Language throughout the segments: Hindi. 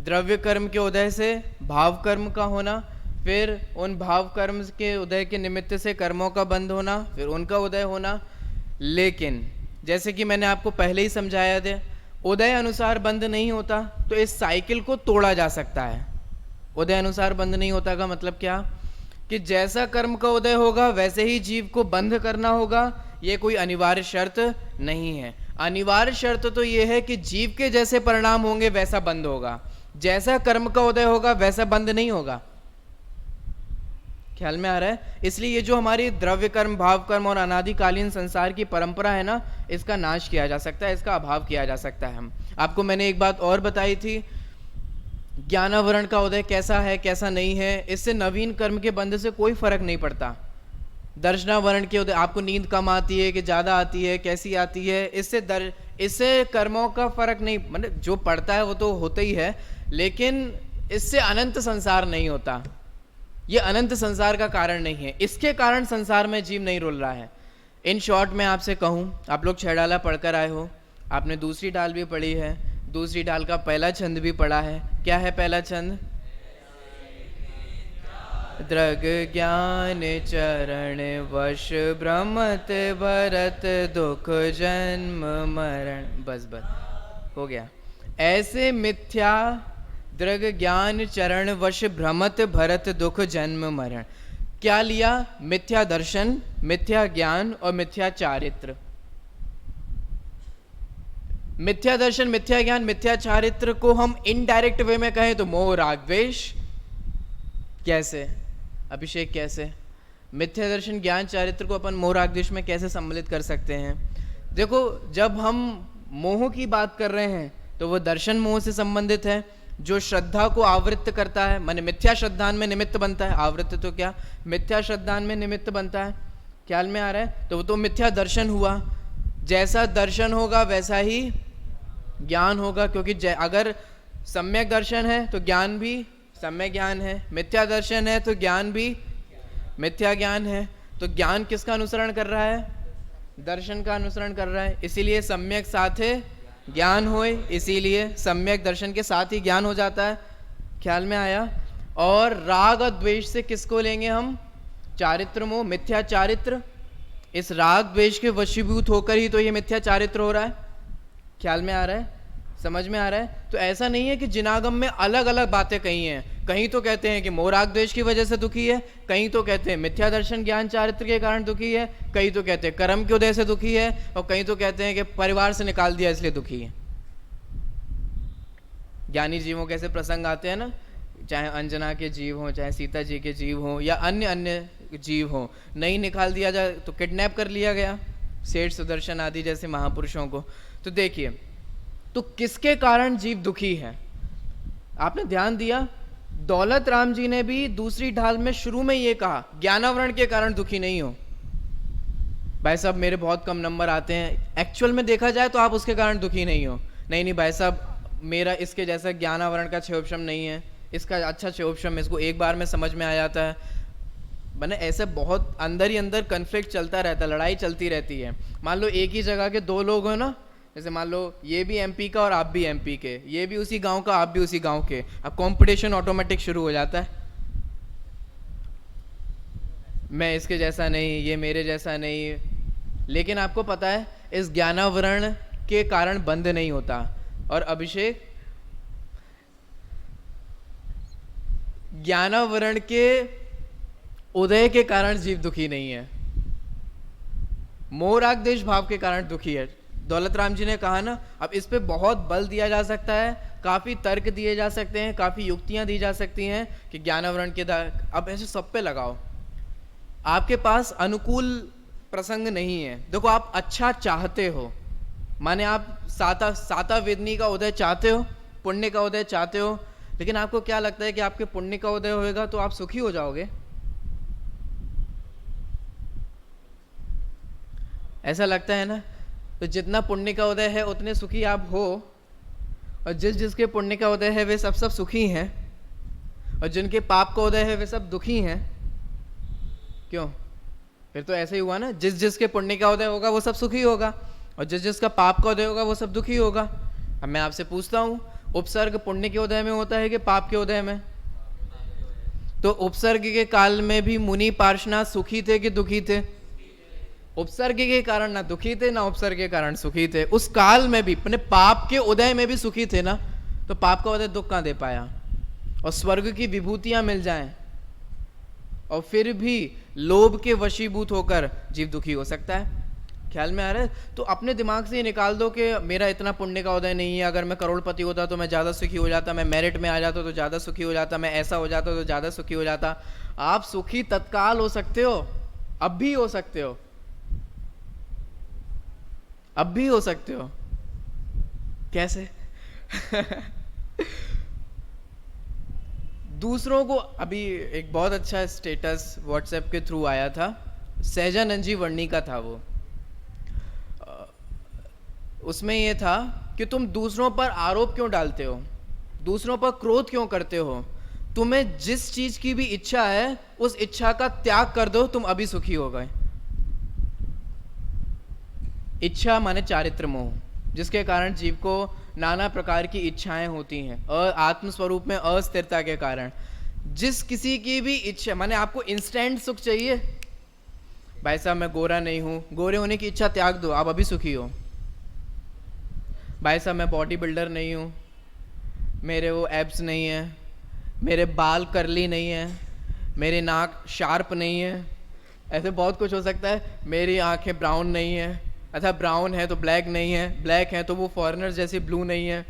द्रव्य कर्म के उदय से भाव कर्म का होना, फिर उन भाव कर्म के उदय के निमित्त से कर्मों का बंध होना, फिर उनका उदय होना। लेकिन जैसे कि मैंने आपको पहले ही समझाया था, उदय अनुसार बंध नहीं होता, तो इस साइकिल को तोड़ा जा सकता है। उदय अनुसार बंध नहीं होता का मतलब क्या, कि जैसा कर्म का उदय होगा वैसे ही जीव को बंध करना होगा, ये कोई अनिवार्य शर्त नहीं है। अनिवार्य शर्त तो ये है कि जीव के जैसे परिणाम होंगे वैसा बंध होगा, जैसा कर्म का उदय होगा वैसा बंध नहीं होगा। ख्याल में आ रहा है? इसलिए ये जो हमारी द्रव्य कर्म, भाव कर्म और अनादिकालीन संसार की परंपरा है ना, इसका नाश किया जा सकता है, इसका अभाव किया जा सकता है। हम आपको मैंने एक बात और बताई थी, ज्ञानावरण का उदय कैसा है कैसा नहीं है, इससे नवीन कर्म के बंध से कोई फर्क नहीं पड़ता। दर्शनावरण के उदय, आपको नींद कम आती है कि ज्यादा आती है, कैसी आती है, इससे कर्मों का फर्क नहीं, मतलब जो पड़ता है वो तो होता ही है, लेकिन इससे अनंत संसार नहीं होता। ये अनंत संसार का कारण नहीं है, इसके कारण संसार में जीव नहीं रुल रहा है। इन शॉर्ट में आपसे कहूं, आप लोग छह डाला पढ़कर आए हो, आपने दूसरी डाल भी पढ़ी है, दूसरी डाल का पहला छंद भी पढ़ा है। क्या है पहला छंद? द्रग ज्ञान चरण वश भ्रमत भरत दुख जन्म मरण। बस हो गया। ऐसे मिथ्या द्रग ज्ञान चरण वश भ्रमत भरत दुख जन्म मरण। क्या लिया? मिथ्या दर्शन, मिथ्या ज्ञान और मिथ्या चारित्र। मिथ्या दर्शन, मिथ्या ज्ञान, मिथ्या चारित्र को हम इनडायरेक्ट वे में कहें तो मोह राग द्वेष। कैसे अभिषेक, कैसे मिथ्या दर्शन ज्ञान चारित्र को अपन मोह राग द्वेष में कैसे सम्मिलित कर सकते हैं? देखो, जब हम मोह की बात कर रहे हैं तो वो दर्शन मोह से संबंधित है, जो श्रद्धा को आवृत्त करता है, माने मिथ्या श्रद्धान में निमित्त बनता है। आवृत्त तो क्या, मिथ्या श्रद्धान में निमित्त बनता है। ख्याल में आ रहा है? तो वो तो मिथ्या दर्शन हुआ। जैसा दर्शन होगा वैसा ही ज्ञान होगा, क्योंकि अगर सम्यक दर्शन है तो ज्ञान भी सम्यक ज्ञान है, मिथ्या दर्शन है तो ज्ञान भी मिथ्या ज्ञान है। तो ज्ञान किसका अनुसरण कर रहा है? दर्शन का अनुसरण कर रहा है। इसीलिए सम्यक साथे ज्ञान होए, इसीलिए सम्यक दर्शन के साथ ही ज्ञान हो जाता है। ख्याल में आया? और राग और द्वेष से किसको लेंगे हम? चारित्र मोह, मिथ्या चारित्र। इस राग द्वेष के वशीभूत होकर ही तो ये मिथ्या चारित्र हो रहा है। ख्याल में आ रहा है? समझ में आ रहा है? तो ऐसा नहीं है कि जिनागम में अलग अलग बातें कही हैं। कहीं तो कहते हैं कि मोह राग द्वेष की वजह से दुखी है, कहीं तो कहते हैं मिथ्या दर्शन ज्ञान चारित्र के कारण दुखी है, कहीं तो कहते हैं कर्म के उदय से दुखी है, और कहीं तो कहते हैं कि परिवार से निकाल दिया इसलिए दुखी है। ज्ञानी जीवों के ऐसे प्रसंग आते हैं ना, चाहे अंजना के जीव हों, चाहे सीता जी के जीव हों, या अन्य अन्य जीव हों, नहीं निकाल दिया जाए तो किडनैप कर लिया गया, सेठ सुदर्शन आदि जैसे महापुरुषों को। तो देखिए, तो किसके कारण जीव दुखी है? आपने ध्यान दिया, दौलत राम जी ने भी दूसरी ढाल में शुरू में ये कहा, ज्ञानावरण के कारण दुखी नहीं हो। भाई साहब मेरे बहुत कम नंबर आते हैं, एक्चुअल में देखा जाए तो आप उसके कारण दुखी नहीं हो। नहीं नहीं भाई साहब, मेरा इसके जैसा ज्ञानावरण का क्षयोपशम नहीं है, इसका अच्छा क्षयोपशम, इसको एक बार में समझ में आ जाता है। मैंने ऐसे बहुत अंदर ही अंदर कन्फ्लिक्ट चलता रहता है, लड़ाई चलती रहती है। मान लो एक ही जगह के दो लोग हो ना, जैसे मान लो ये भी एमपी का और आप भी एमपी के, ये भी उसी गांव का आप भी उसी गांव के, अब कंपटीशन ऑटोमेटिक शुरू हो जाता है। मैं इसके जैसा नहीं, ये मेरे जैसा नहीं। लेकिन आपको पता है इस ज्ञानावरण के कारण बंध नहीं होता। और अभिषेक, ज्ञानावरण के उदय के कारण जीव दुखी नहीं है, मोह राग द्वेष भाव के कारण दुखी है। दौलत राम जी ने कहा ना, अब इस पे बहुत बल दिया जा सकता है, काफी तर्क दिए जा सकते हैं, काफी युक्तियां दी जा सकती हैं कि ज्ञानावरण के अब ऐसे सब पे लगाओ। आपके पास अनुकूल प्रसंग नहीं है। देखो, आप अच्छा चाहते हो, माने आप साता वेदनी का उदय चाहते हो, पुण्य का उदय चाहते हो, लेकिन आपको क्या लगता है कि आपके पुण्य का उदय होएगा तो आप सुखी हो जाओगे? ऐसा लगता है ना? तो जितना पुण्य का उदय है उतने सुखी आप हो, और जिसके पुण्य का उदय है वे सब सुखी हैं, और जिनके पाप का उदय है वे सब दुखी हैं। क्यों? फिर तो ऐसे ही हुआ ना, जिसके पुण्य का उदय होगा वो सब सुखी होगा, और जिसका पाप का उदय होगा वो सब दुखी होगा। अब मैं आपसे पूछता हूँ, उपसर्ग पुण्य के उदय में होता है कि पाप के उदय में? तो उपसर्ग के काल में भी मुनि पार्षनाथ सुखी थे कि दुखी थे? उपसर्ग के कारण ना दुखी थे ना उपसर्ग के कारण सुखी थे। उस काल में भी अपने पाप के उदय में भी सुखी थे ना, तो पाप का उदय दुख कहां दे पाया? और स्वर्ग की विभूतियां मिल जाएं और फिर भी लोभ के वशीभूत होकर जीव दुखी हो सकता है। ख्याल में आ रहा है? तो अपने दिमाग से ये निकाल दो कि मेरा इतना पुण्य का उदय नहीं है, अगर मैं करोड़पति होता तो मैं ज़्यादा सुखी हो जाता, मैं मेरिट में आ जाता तो ज़्यादा सुखी हो जाता, मैं ऐसा हो जाता तो ज़्यादा सुखी हो जाता। आप सुखी तत्काल हो सकते हो, अब भी हो सकते हो, अब भी हो सकते हो। कैसे? दूसरों को, अभी एक बहुत अच्छा स्टेटस व्हाट्सएप के थ्रू आया था, सहजानंद जी वर्णी का था वो। उसमें ये था कि तुम दूसरों पर आरोप क्यों डालते हो, दूसरों पर क्रोध क्यों करते हो? तुम्हें जिस चीज की भी इच्छा है उस इच्छा का त्याग कर दो, तुम अभी सुखी हो गए। इच्छा माने चारित्र मोह, जिसके कारण जीव को नाना प्रकार की इच्छाएं होती हैं, आत्मस्वरूप में अस्थिरता के कारण। जिस किसी की भी इच्छा, माने आपको इंस्टेंट सुख चाहिए, भाई साहब मैं गोरा नहीं हूं, गोरे होने की इच्छा त्याग दो, आप अभी सुखी हो। भाई साहब मैं बॉडी बिल्डर नहीं हूँ, मेरे वो एब्स नहीं है, मेरे बाल करली नहीं है, मेरी नाक शार्प नहीं है, ऐसे बहुत कुछ हो सकता है। मेरी आंखें ब्राउन नहीं है, अच्छा ब्राउन है तो ब्लैक नहीं है, ब्लैक है तो वो फॉरेनर जैसे ब्लू नहीं है।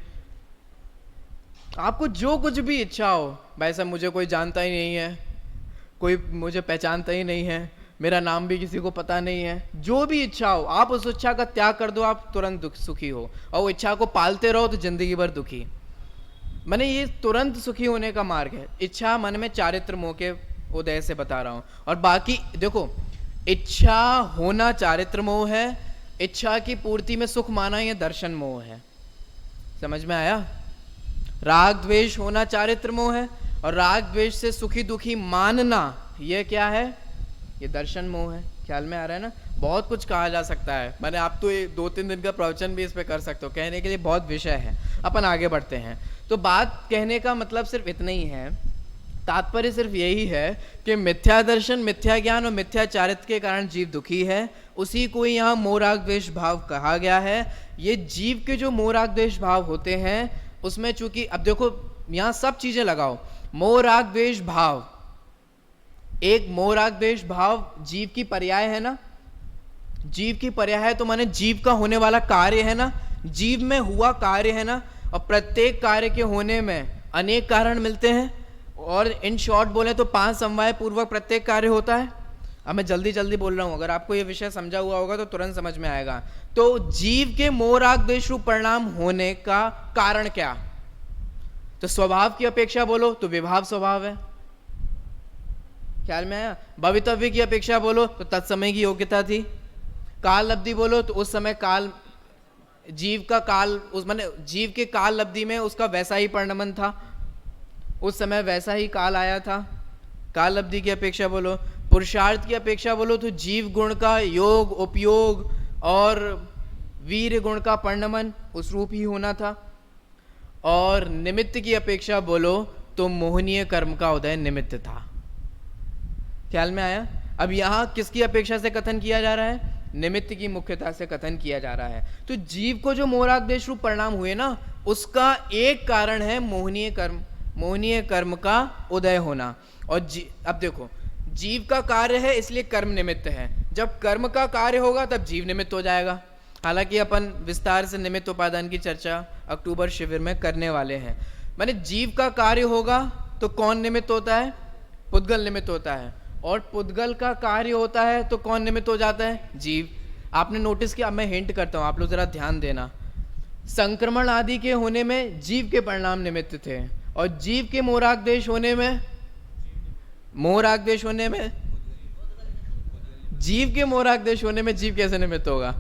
आपको जो कुछ भी इच्छा हो, भाई साहब मुझे कोई जानता ही नहीं है, कोई मुझे पहचानता ही नहीं है, मेरा नाम भी किसी को पता नहीं है, जो भी इच्छा हो आप उस इच्छा का त्याग कर दो, आप तुरंत सुखी हो। और वो इच्छा को पालते रहो तो जिंदगी भर दुखी। मैंने ये तुरंत सुखी होने का मार्ग है। इच्छा मन में चारित्र मोह के उदय से बता रहा हूं। और बाकी देखो, इच्छा होना चारित्र मोह है, इच्छा की पूर्ति में सुख माना ये दर्शन मोह है। समझ में आया? राग द्वेष होना चारित्र मोह है, और राग द्वेष से सुखी दुखी मानना ये क्या है? ये दर्शन मोह है। ख्याल में आ रहा है ना? बहुत कुछ कहा जा सकता है, मैंने आप तो 2-3 दिन का प्रवचन भी इस पे कर सकते हो, कहने के लिए बहुत विषय है। अपन आगे बढ़ते हैं। तो बात कहने का मतलब सिर्फ इतना ही है, तात्पर्य सिर्फ यही है कि मिथ्या दर्शन, मिथ्या ज्ञान और मिथ्या चारित्र के कारण जीव दुखी है। उसी को यहाँ मोह राग द्वेष भाव कहा गया है। ये जीव के जो मोह राग द्वेष भाव होते हैं उसमें चूंकि, अब देखो यहाँ सब चीजें लगाओ, मोह राग द्वेष भाव, एक मोह राग द्वेष भाव जीव की पर्याय है ना, जीव की पर्याय है तो माने जीव का होने वाला कार्य है ना, जीव में हुआ कार्य है ना। और प्रत्येक कार्य के होने में अनेक कारण मिलते हैं, और इन शॉर्ट बोले तो 5 समवाय पूर्वक प्रत्येक कार्य होता है। अब मैं जल्दी जल्दी बोल रहा हूं, अगर आपको ये विषय समझा हुआ होगा तो तुरंत समझ में आएगा। तो जीव के मोह राग द्वेष रूप परिणाम होने का कारण क्या? तो स्वभाव की अपेक्षा बोलो तो विभाव स्वभाव है। ख्याल में आया? भवितव्य की अपेक्षा बोलो तो तत्समय की योग्यता थी। काल लब्धि बोलो तो उस समय काल, जीव का काल, उस माने जीव के काल लब्धि में उसका वैसा ही परिणमन था, उस समय वैसा ही काल आया था। काल लब्धि की अपेक्षा बोलो, पुरुषार्थ की अपेक्षा बोलो तो जीव गुण का योग, उपयोग और वीर गुण का परिणमन उस रूप ही होना था। और निमित्त की अपेक्षा बोलो तो मोहनीय कर्म का उदय निमित्त था। ख्याल में आया? अब यहां किसकी अपेक्षा से कथन किया जा रहा है? निमित्त की मुख्यता से कथन किया जा रहा है। तो जीव को जो मोह राग द्वेष रूप परिणाम हुए ना, उसका एक कारण है मोहनीय कर्म, मोहनीय कर्म का उदय होना। और अब देखो, जीव का कार्य है इसलिए कर्म निमित्त है, जब कर्म का कार्य होगा तब जीव निमित्त हो जाएगा। हालांकि अपन विस्तार से निमित्त उपादान की चर्चा अक्टूबर शिविर में करने वाले हैं। माने जीव का कार्य होगा तो कौन निमित्त होता है? पुद्गल निमित्त होता है। और पुद्गल का कार्य होता है तो कौन निमित्त हो जाता है? जीव। आपने नोटिस किया? मैं हिंट करता हूं, आप लोग जरा ध्यान देना। संक्रमण आदि के होने में जीव के परिणाम निमित्त थे, और जीव के मोह राग द्वेष होने में, मोह राग द्वेष होने में, जीव के मोह राग द्वेष होने में जीव कैसे निमित्त होगा?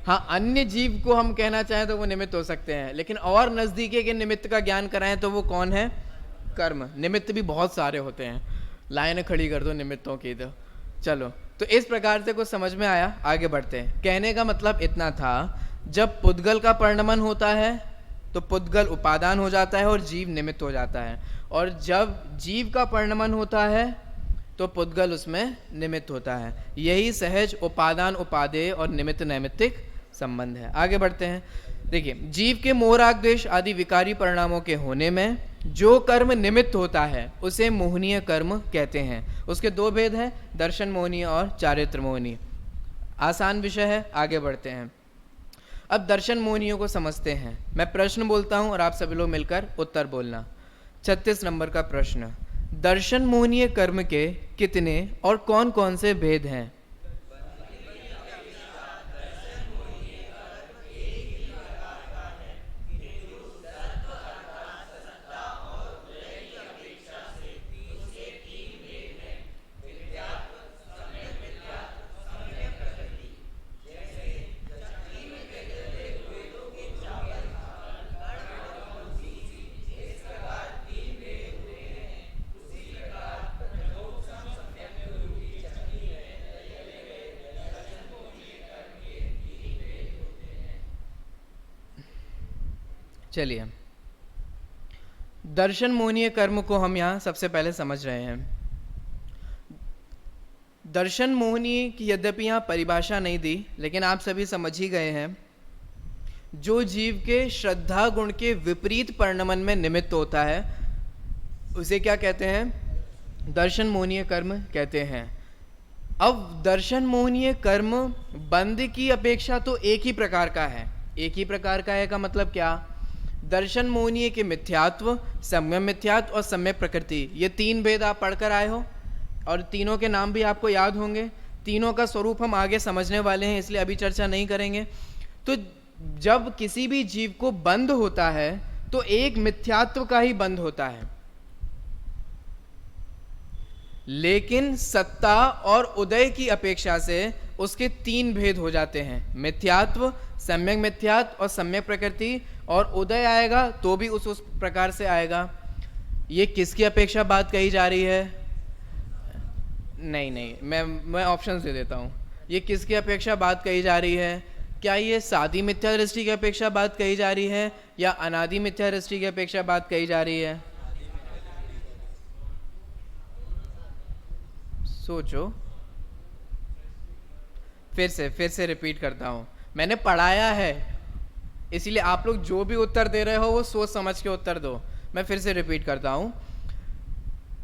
हाँ, अन्य जीव को हम कहना चाहें तो वो निमित्त हो सकते हैं, लेकिन और नजदीकी के निमित्त का ज्ञान कराएं तो वो कौन है? कर्म। निमित्त भी बहुत सारे होते हैं, लाइन खड़ी कर दो निमित्तों की। तो चलो, तो इस प्रकार से कुछ समझ में आया? आगे बढ़ते हैं। कहने का मतलब इतना था, जब पुद्गल का परिणमन होता है तो पुद्गल उपादान हो जाता है और जीव निमित्त हो जाता है, और जब जीव का परिणमन होता है तो पुद्गल उसमें निमित्त होता है। यही सहज उपादान उपादेय और निमित्त नैमित्तिक संबंध है। आगे बढ़ते हैं। देखिए, जीव के मोह राग द्वेष आदि विकारी परिणामों के होने में जो कर्म निमित्त होता है उसे मोहनीय कर्म कहते हैं। उसके दो भेद हैं, दर्शन मोहनीय और चारित्र मोहनीय। आसान विषय है, आगे बढ़ते हैं। अब दर्शन मोहनियों को समझते हैं। मैं प्रश्न बोलता हूं और आप सभी लोग मिलकर उत्तर बोलना। 36 नंबर का प्रश्न, दर्शन मोहनीय कर्म के कितने और कौन कौन से भेद हैं? चलिए, दर्शन मोहनीय कर्म को हम यहाँ सबसे पहले समझ रहे हैं। दर्शन मोहनीय की यद्यपि यहाँ परिभाषा नहीं दी, लेकिन आप सभी समझ ही गए हैं। जो जीव के श्रद्धा गुण के विपरीत परिणमन में निमित्त होता है उसे क्या कहते हैं? दर्शन मोहनीय कर्म कहते हैं। अब दर्शन मोहनीय कर्म बंद की अपेक्षा तो एक ही प्रकार का है। एक ही प्रकार का है का मतलब क्या? दर्शन मोहनीय के मिथ्यात्व, सम्यक मिथ्यात्व और सम्यक प्रकृति, ये तीन भेद आप पढ़कर आए हो और तीनों के नाम भी आपको याद होंगे। तीनों का स्वरूप हम आगे समझने वाले हैं, इसलिए अभी चर्चा नहीं करेंगे। तो जब किसी भी जीव को बंध होता है तो एक मिथ्यात्व का ही बंध होता है, लेकिन सत्ता और उदय की अपेक्षा से उसके तीन भेद हो जाते हैं, मिथ्यात्व, सम्यक मिथ्यात्व और सम्यक प्रकृति। और उदय आएगा तो भी उस प्रकार से आएगा। ये किसकी अपेक्षा बात कही जा रही है? नहीं, मैं ऑप्शन दे देता हूँ। ये किसकी अपेक्षा बात कही जा रही है? क्या ये सादी मिथ्या दृष्टि की अपेक्षा बात कही जा रही है या अनादि मिथ्या दृष्टि की अपेक्षा बात कही जा रही है? सोचो। फिर से रिपीट करता हूं, मैंने पढ़ाया है, इसीलिए आप लोग जो भी उत्तर दे रहे हो वो सोच समझ के उत्तर दो। मैं फिर से रिपीट करता हूं,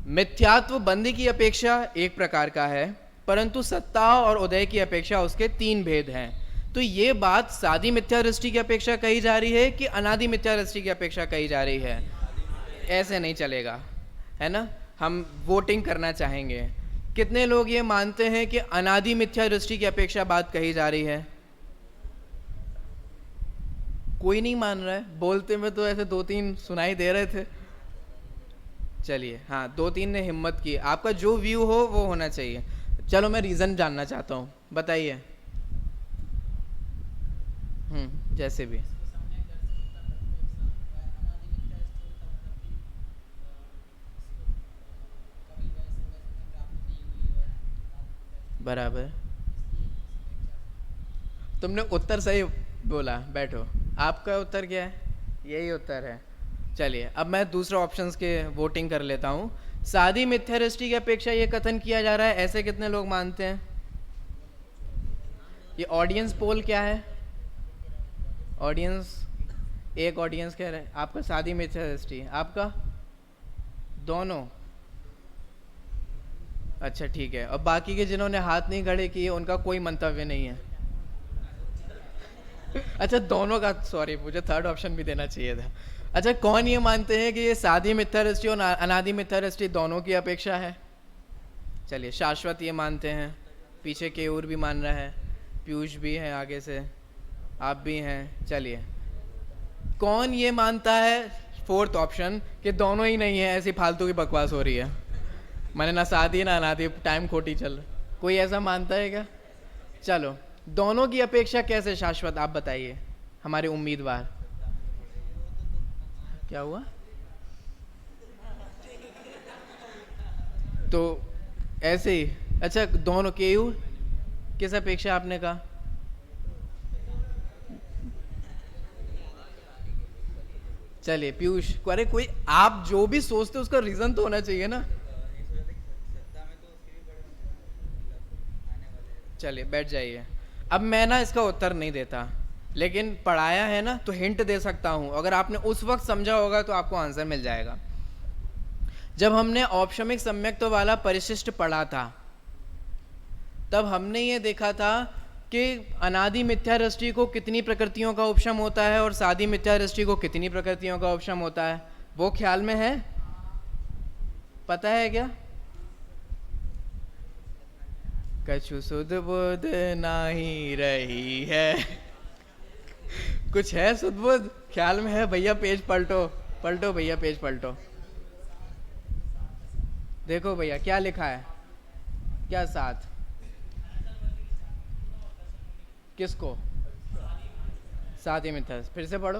मिथ्यात्व बंदी की अपेक्षा एक प्रकार का है, परंतु सत्ता और उदय की अपेक्षा उसके तीन भेद हैं। तो ये बात सादी मिथ्या दृष्टि की अपेक्षा कही जा रही है कि अनादि मिथ्या दृष्टि की अपेक्षा कही जा रही है? ऐसे नहीं चलेगा, है ना। हम वोटिंग करना चाहेंगे। कितने लोग ये मानते हैं कि अनादि मिथ्या दृष्टि की अपेक्षा बात कही जा रही है? कोई नहीं मान रहा है। बोलते में तो ऐसे दो तीन सुनाई दे रहे थे। चलिए, हाँ, दो तीन ने हिम्मत की। आपका जो व्यू हो वो होना चाहिए। चलो, मैं रीजन जानना चाहता हूँ, बताइए। जैसे भी बराबर। तुमने उत्तर सही बोला, बैठो। आपका उत्तर क्या है? यही उत्तर है। चलिए, अब मैं दूसरे ऑप्शंस के वोटिंग कर लेता हूँ। सादी मिथ्या दृष्टि की अपेक्षा ये कथन किया जा रहा है, ऐसे कितने लोग मानते हैं? ये ऑडियंस पोल क्या है? ऑडियंस, एक ऑडियंस कह रहे हैं आपका सादी मिथ्या दृष्टि, आपका दोनों। अच्छा, ठीक है। और बाकी के जिन्होंने हाथ नहीं खड़े किए उनका कोई मंतव्य नहीं है? अच्छा, दोनों का, सॉरी, मुझे थर्ड ऑप्शन भी देना चाहिए था। अच्छा, कौन ये मानते हैं कि ये सादी मिथ्या दृष्टि और अनादि मिथ्या दृष्टि दोनों की अपेक्षा है? चलिए, शाश्वत ये मानते हैं, पीछे केयूर भी मान रहा है, पीयूष भी है आगे से, आप भी हैं। चलिए, कौन ये मानता है फोर्थ ऑप्शन कि दोनों ही नहीं है, ऐसी फालतू की बकवास हो रही है, मैंने ना सादी ना अनादि, टाइम खोटी चल? कोई ऐसा मानता है क्या? चलो, दोनों की अपेक्षा कैसे शाश्वत, आप बताइए हमारे उम्मीदवार। क्या हुआ? तो ऐसे ही। अच्छा, दोनों, केयूर किस अपेक्षा आपने कहा? चलिए पीयूष, अरे कोई आप जो भी सोचते हो उसका रीजन तो होना चाहिए ना। चलिए बैठ जाइए। अब मैं ना इसका उत्तर नहीं देता, लेकिन पढ़ाया है ना तो हिंट दे सकता हूं। अगर आपने उस वक्त समझा होगा तो आपको आंसर मिल जाएगा। जब हमने औपशमिक सम्यक्त्व वाला परिशिष्ट पढ़ा था, तब हमने ये देखा था कि अनादि मिथ्या दृष्टि को कितनी प्रकृतियों का उपशम होता है और सादी मिथ्या दृष्टि को कितनी प्रकृतियों का उपशम होता है। वो ख्याल में है? पता है क्या? कछु सुध बुध नहीं रही है। कुछ है सुध बुध ख्याल में है? भैया पेज पलटो, पलटो भैया पेज पलटो। देखो भैया क्या लिखा है, क्या साथ, किसको? सादी मिथ्या। फिर से पढ़ो।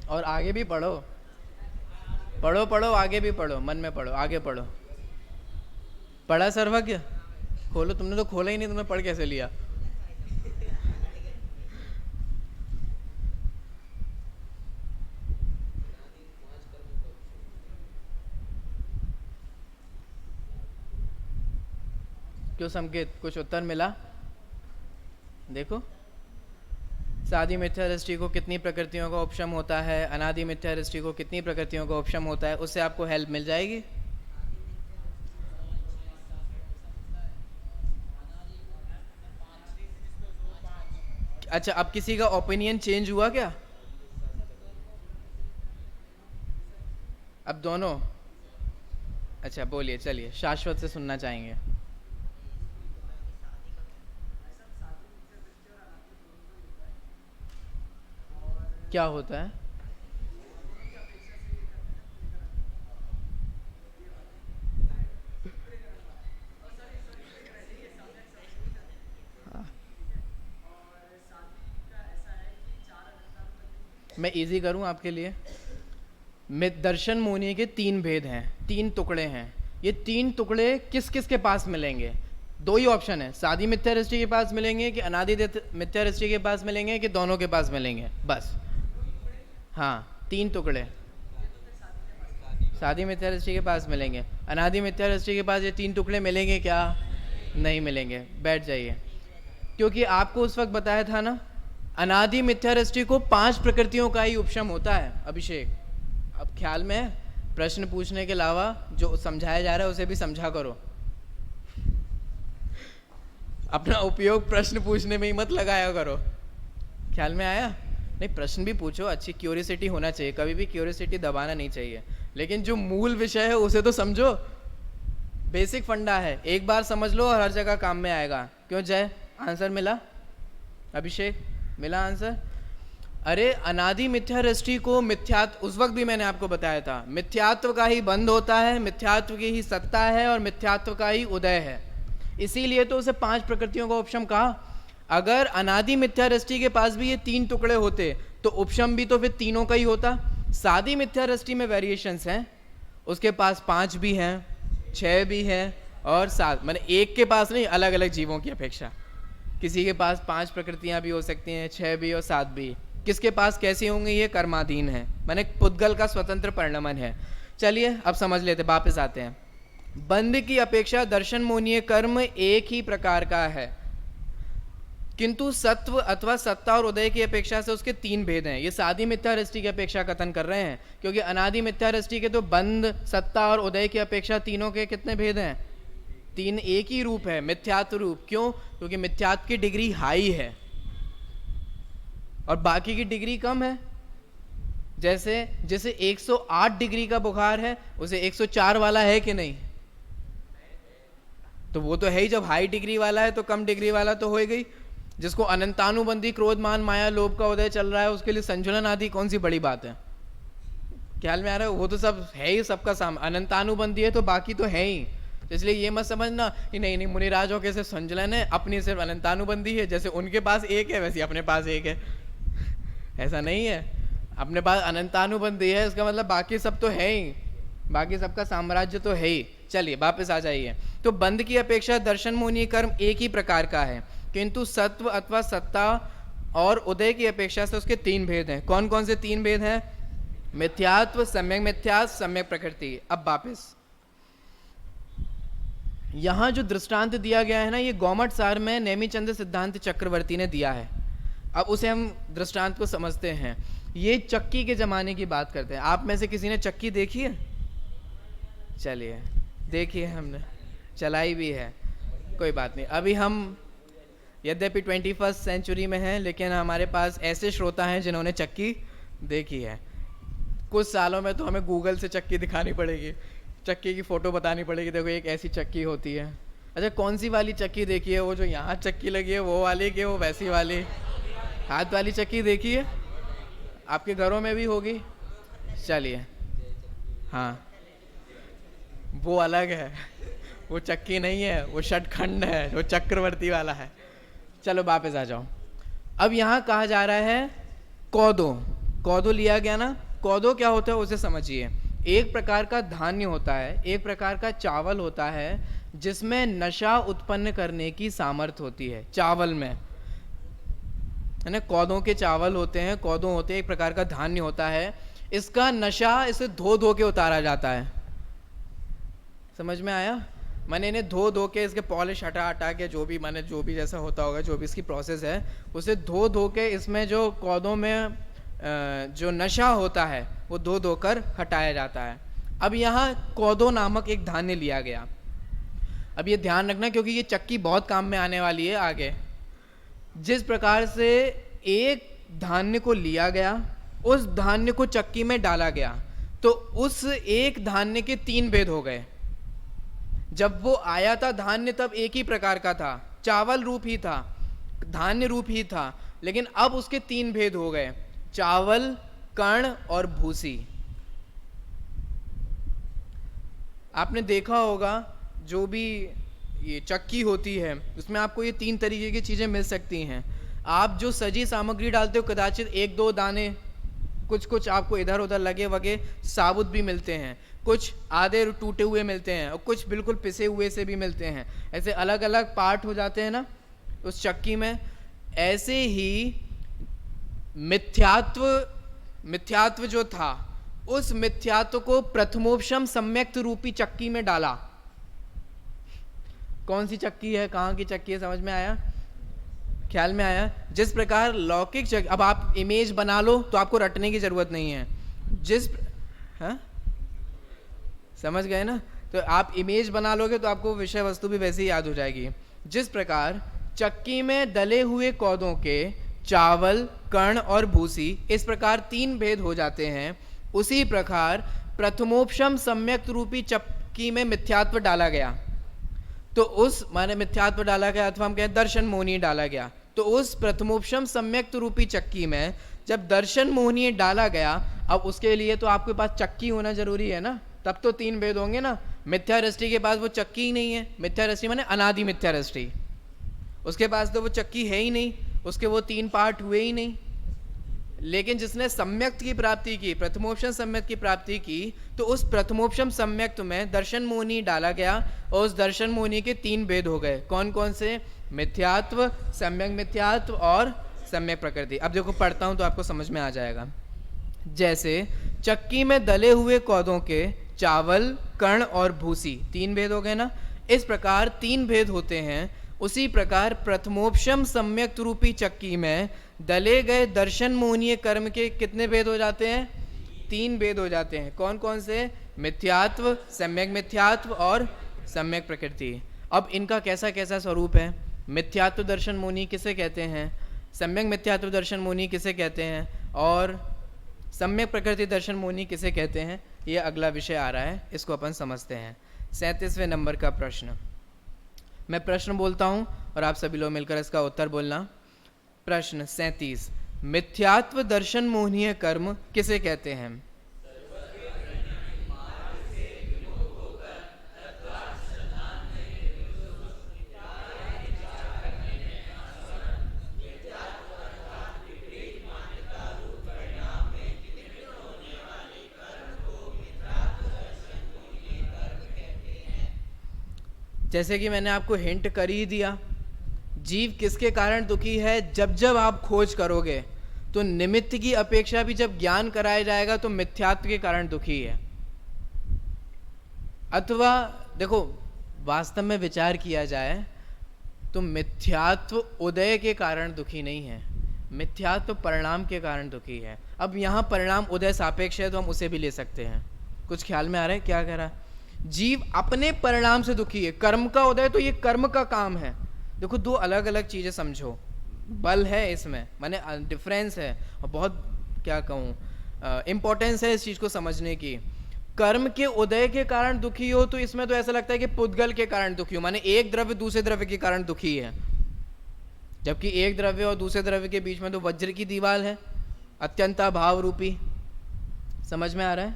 और आगे भी पढ़ो, पढ़ो पढ़ो, आगे भी पढ़ो, मन में पढ़ो, आगे पढ़ो। पढ़ा सर्वज्ञ? खोलो, तुमने तो खोला ही नहीं, तुमने पढ़ कैसे लिया? क्यों संकेत, कुछ उत्तर मिला? देखो, सादी मिथ्या दृष्टि को कितनी प्रकृतियों का उपशम होता है, अनादि मिथ्या दृष्टि को कितनी प्रकृतियों का उपशम होता है, उससे आपको हेल्प मिल जाएगी। अच्छा, अब किसी का ओपिनियन चेंज हुआ क्या? अब दोनों? अच्छा बोलिए, चलिए शाश्वत से सुनना चाहेंगे। क्या होता है? मैं इजी करूं आपके लिए। दर्शन मोनी के 3 भेद हैं, 3 टुकड़े हैं। ये 3 टुकड़े किस किस के पास मिलेंगे? 2 ही ऑप्शन है, सादी मिथ्या दृष्टि के पास मिलेंगे कि अनादि मिथ्या दृष्टि के पास मिलेंगे कि दोनों के पास मिलेंगे, बस। हाँ, 3 टुकड़े सादी मिथ्या दृष्टि के पास मिलेंगे। अनादि मिथ्या दृष्टि के पास ये 3 टुकड़े मिलेंगे क्या? नहीं मिलेंगे। बैठ जाइए। क्योंकि आपको उस वक्त बताया था ना, अनादि मिथ्या दृष्टि को 5 प्रकृतियों का ही उपशम होता है। अभिषेक, अब ख्याल में है? प्रश्न पूछने के अलावा जो समझाया जा रहा है उसे भी समझा करो। अपना उपयोग प्रश्न पूछने में ही मत लगाया करो। ख्याल में आया? नहीं, प्रश्न भी पूछो, अच्छी क्यूरियोसिटी होना चाहिए, कभी भी क्यूरियोसिटी दबाना नहीं चाहिए, लेकिन जो मूल विषय है उसे तो समझो। बेसिक फंडा है, एक बार समझ लो और हर जगह काम में आएगा। क्यों जय, आंसर मिला? अभिषेक मिला आंसर? अरे अनादि मिथ्या दृष्टि को मिथ्यात्व, उस वक्त भी मैंने आपको बताया था, मिथ्यात्व का ही बंध होता है, मिथ्यात्व की ही सत्ता है और मिथ्यात्व का ही उदय है। इसीलिए तो उसे 5 प्रकृतियों का उपशम कहा। अगर अनादि मिथ्या दृष्टि के पास भी ये 3 टुकड़े होते तो उपशम भी तो फिर तीनों का ही होता। सादी मिथ्या दृष्टि में वेरिएशंस हैं, उसके पास 5 भी हैं, 6 भी हैं और 7, मैंने एक के पास नहीं, अलग अलग जीवों की अपेक्षा। किसी के पास 5 प्रकृतियां भी हो सकती हैं, 6 भी और 7 भी। किसके पास कैसी होंगी? ये कर्माधीन है, मैंने पुद्गल का स्वतंत्र परिणमन है। चलिए अब समझ लेते, वापस आते हैं। बंध की अपेक्षा दर्शन मोनीय कर्म एक ही प्रकार का है, किंतु सत्व अथवा सत्ता और उदय की अपेक्षा से उसके 3 भेद हैं। ये सादी मिथ्या दृष्टि की अपेक्षा कथन कर रहे हैं, क्योंकि अनादि मिथ्या दृष्टि के तो बंध, सत्ता और उदय की अपेक्षा तीनों के कितने भेद हैं? 3। एक ही रूप है, मिथ्यात्व रूप। क्यों? क्योंकि मिथ्यात्व की डिग्री हाई है और बाकी की डिग्री कम है। जैसे 108 डिग्री का बुखार है, उसे 104 वाला है कि नहीं? तो वो तो है ही, जब हाई डिग्री वाला है तो कम डिग्री वाला तो हो गई। जिसको अनंतानुबंधी क्रोध मान माया लोभ का उदय चल रहा है, उसके लिए संजुलन आदि कौन सी बड़ी बात है? ख्याल में आ रहा है? वो तो सब है ही, सबका साम अनंतानुबंधी है तो बाकी तो है ही। इसलिए ये मत समझना कि नहीं नहीं मुनिराजों के सिर्फ संजुलन है, अपनी सिर्फ अनंतानुबंधी है, जैसे उनके पास एक है वैसे अपने पास एक है। ऐसा नहीं है, अपने पास अनंतानुबंधी है, इसका मतलब बाकी सब तो है ही, बाकी सबका साम्राज्य तो है ही। चलिए वापस आ जाइए। तो बंध की अपेक्षा दर्शन मोनी कर्म एक ही प्रकार का है, किंतु सत्व अथवा सत्ता और उदय की अपेक्षा से उसके तीन भेद हैं। कौन कौन से तीन भेद हैं? मिथ्यात्व, सम्यक मिथ्यात्व, सम्यक प्रकृति। अब वापस यहां जो दृष्टांत दिया गया है ना, ये गौमट सार में नेमिचंद सिद्धांत चक्रवर्ती ने दिया है। अब उसे हम दृष्टांत को समझते हैं। ये चक्की के जमाने की बात करते हैं। आप में से किसी ने चक्की देखी है? चलिए, देखी है, हमने चलाई भी है, कोई बात नहीं। अभी हम यद्यपि 21st सेंचुरी में हैं, लेकिन हमारे पास ऐसे श्रोता हैं जिन्होंने चक्की देखी है। कुछ सालों में तो हमें गूगल से चक्की दिखानी पड़ेगी, चक्की की फ़ोटो बतानी पड़ेगी, देखो एक ऐसी चक्की होती है। अच्छा, कौन सी वाली चक्की देखी है? वो जो यहाँ चक्की लगी है वो वाली, कि वो वैसी वाली हाथ वाली चक्की देखी है? आपके घरों में भी होगी। चलिए, हाँ, वो अलग है, वो चक्की नहीं है, वो षटखंड है, वो चक्रवर्ती वाला है। चलो वापस आ जाओ। अब यहाँ कहा जा रहा है कोदो। कोदो लिया गया ना। कोदो क्या होता है उसे समझिए। एक प्रकार का धान्य होता है, एक प्रकार का चावल होता है जिसमें नशा उत्पन्न करने की सामर्थ्य होती है। चावल में है ना, कोदों के चावल होते हैं, कोदो होते हैं, एक प्रकार का धान्य होता है। इसका नशा इसे धो धो के उतारा जाता है। समझ में आया? मैंने इन्हें धो धो के, इसके पॉलिश हटा हटा के, जो भी मैंने, जो भी जैसा होता होगा, जो भी इसकी प्रोसेस है, उसे धो धो के इसमें जो कोदों में जो नशा होता है वो धो धो कर हटाया जाता है। अब यहाँ कोदो नामक एक धान्य लिया गया। अब ये ध्यान रखना, क्योंकि ये चक्की बहुत काम में आने वाली है आगे। जिस प्रकार से एक धान्य को लिया गया, उस धान्य को चक्की में डाला गया, तो उस एक धान्य के तीन भेद हो गए। जब वो आया था धान्य तब एक ही प्रकार का था, चावल रूप ही था, धान्य रूप ही था, लेकिन अब उसके तीन भेद हो गए, चावल, कण और भूसी। आपने देखा होगा जो भी ये चक्की होती है उसमें आपको ये तीन तरीके की चीजें मिल सकती हैं। आप जो सजी सामग्री डालते हो, कदाचित एक दो दाने कुछ कुछ आपको इधर उधर लगे वगे साबुत भी मिलते हैं, कुछ आधे टूटे हुए मिलते हैं और कुछ बिल्कुल पिसे हुए से भी मिलते हैं। ऐसे अलग अलग पार्ट हो जाते हैं ना उस चक्की में। ऐसे ही मिथ्यात्व जो था, उस मिथ्यात्व को प्रथमोपशम सम्यक्त रूपी चक्की में डाला। कौन सी चक्की है, कहाँ की चक्की है, समझ में आया? ख्याल में आया? जिस प्रकार लौकिक चक्की, अब आप इमेज बना लो तो आपको रटने की जरूरत नहीं है। हाँ, समझ गए ना? तो आप इमेज बना लोगे तो आपको विषय वस्तु भी वैसे ही याद हो जाएगी। जिस प्रकार चक्की में दले हुए कोदों के चावल, कण और भूसी, इस प्रकार तीन भेद हो जाते हैं, उसी प्रकार प्रथमोपशम सम्यक्त रूपी चक्की में मिथ्यात्व डाला गया। तो उस माने मिथ्यात्व डाला गया, अथवा हम कहें दर्शन मोहनी डाला गया। तो उस प्रथमोपशम सम्यक्त रूपी चक्की में जब दर्शन मोहनी डाला गया, अब उसके लिए तो आपके पास चक्की होना जरूरी है ना, तब तो तीन भेद होंगे ना। मिथ्या दृष्टि के पास वो चक्की ही नहीं है। मिथ्या दृष्टि माने अनादि मिथ्या दृष्टि, उसके पास तो वो चक्की है ही नहीं, उसके वो तीन पार्ट हुए ही नहीं। लेकिन जिसने सम्यक्त की प्राप्ति की, प्रथमोपशम सम्यक्त की प्राप्ति की, तो उस प्रथमोपशम सम्यक्त में दर्शन मोहनी डाला गया और उस दर्शन मोहनी के तीन भेद हो गए। कौन कौन से? मिथ्यात्व, सम्यक मिथ्यात्व और सम्यक प्रकृति। अब देखो पढ़ता हूं तो आपको समझ में आ जाएगा। जैसे चक्की में दले हुए कोदों के चावल, कण और भूसी, तीन भेद हो गए ना। इस प्रकार तीन भेद होते हैं, उसी प्रकार प्रथमोपशम सम्यक्त रूपी चक्की में दले गए दर्शन मोहनीय कर्म के कितने भेद हो जाते हैं? तीन भेद हो जाते हैं। कौन कौन से? मिथ्यात्व, सम्यक मिथ्यात्व और सम्यक प्रकृति। अब इनका कैसा कैसा स्वरूप है? मिथ्यात्व दर्शन मोहनी किसे कहते हैं? सम्यक मिथ्यात्व दर्शन मोहनी किसे कहते हैं? और सम्यक प्रकृति दर्शन मोहनी किसे कहते हैं? ये अगला विषय आ रहा है, इसको अपन समझते हैं। 37वें नंबर का प्रश्न। मैं प्रश्न बोलता हूं और आप सभी लोग मिलकर इसका उत्तर बोलना। प्रश्न 37, मिथ्यात्व दर्शन मोहनीय कर्म किसे कहते हैं? जैसे कि मैंने आपको हिंट कर ही दिया, जीव किसके कारण दुखी है? जब जब आप खोज करोगे तो निमित्त की अपेक्षा भी जब ज्ञान कराया जाएगा तो मिथ्यात्व के कारण दुखी है। अथवा देखो, वास्तव में विचार किया जाए तो मिथ्यात्व उदय के कारण दुखी नहीं है, मिथ्यात्व परिणाम के कारण दुखी है। अब यहाँ परिणाम उदय सापेक्ष है तो हम उसे भी ले सकते हैं। कुछ ख्याल में आ रहा है क्या कह रहा है? जीव अपने परिणाम से दुखी है। कर्म का उदय तो ये कर्म का काम है। देखो, दो अलग अलग चीजें समझो, बल है इसमें, माने डिफरेंस है और बहुत क्या कहूँ इंपॉर्टेंस है इस चीज को समझने की। कर्म के उदय के कारण दुखी हो तो इसमें तो ऐसा लगता है कि पुद्गल के कारण दुखी हो, माने एक द्रव्य दूसरे द्रव्य के कारण दुखी है, जबकि एक द्रव्य और दूसरे द्रव्य के बीच में तो वज्र की दीवार है, अत्यंता भाव रूपी। समझ में आ रहा है?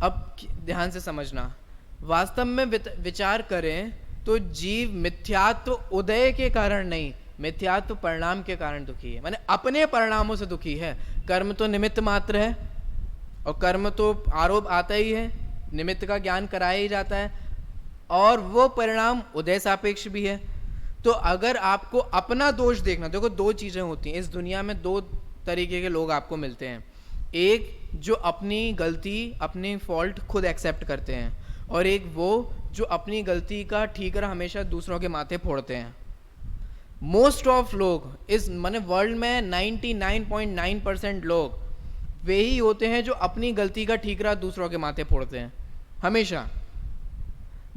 अब ध्यान से समझना, वास्तव में विचार करें तो जीव मिथ्यात्व उदय के कारण नहीं, मिथ्यात्व परिणाम के कारण दुखी है, माने अपने परिणामों से दुखी है। कर्म तो निमित्त मात्र है और कर्म तो आरोप आता ही है, निमित्त का ज्ञान कराया ही जाता है, और वो परिणाम उदय सापेक्ष भी है। तो अगर आपको अपना दोष देखना, देखो दो चीजें होती हैं इस दुनिया में, दो तरीके के लोग आपको मिलते हैं। एक जो अपनी गलती, अपनी फॉल्ट खुद एक्सेप्ट करते हैं, और एक वो जो अपनी गलती का ठीकरा हमेशा दूसरों के माथे फोड़ते हैं। मोस्ट ऑफ लोग इस माने वर्ल्ड में 99.9% लोग वे ही होते हैं जो अपनी गलती का ठीकरा दूसरों के माथे फोड़ते हैं हमेशा।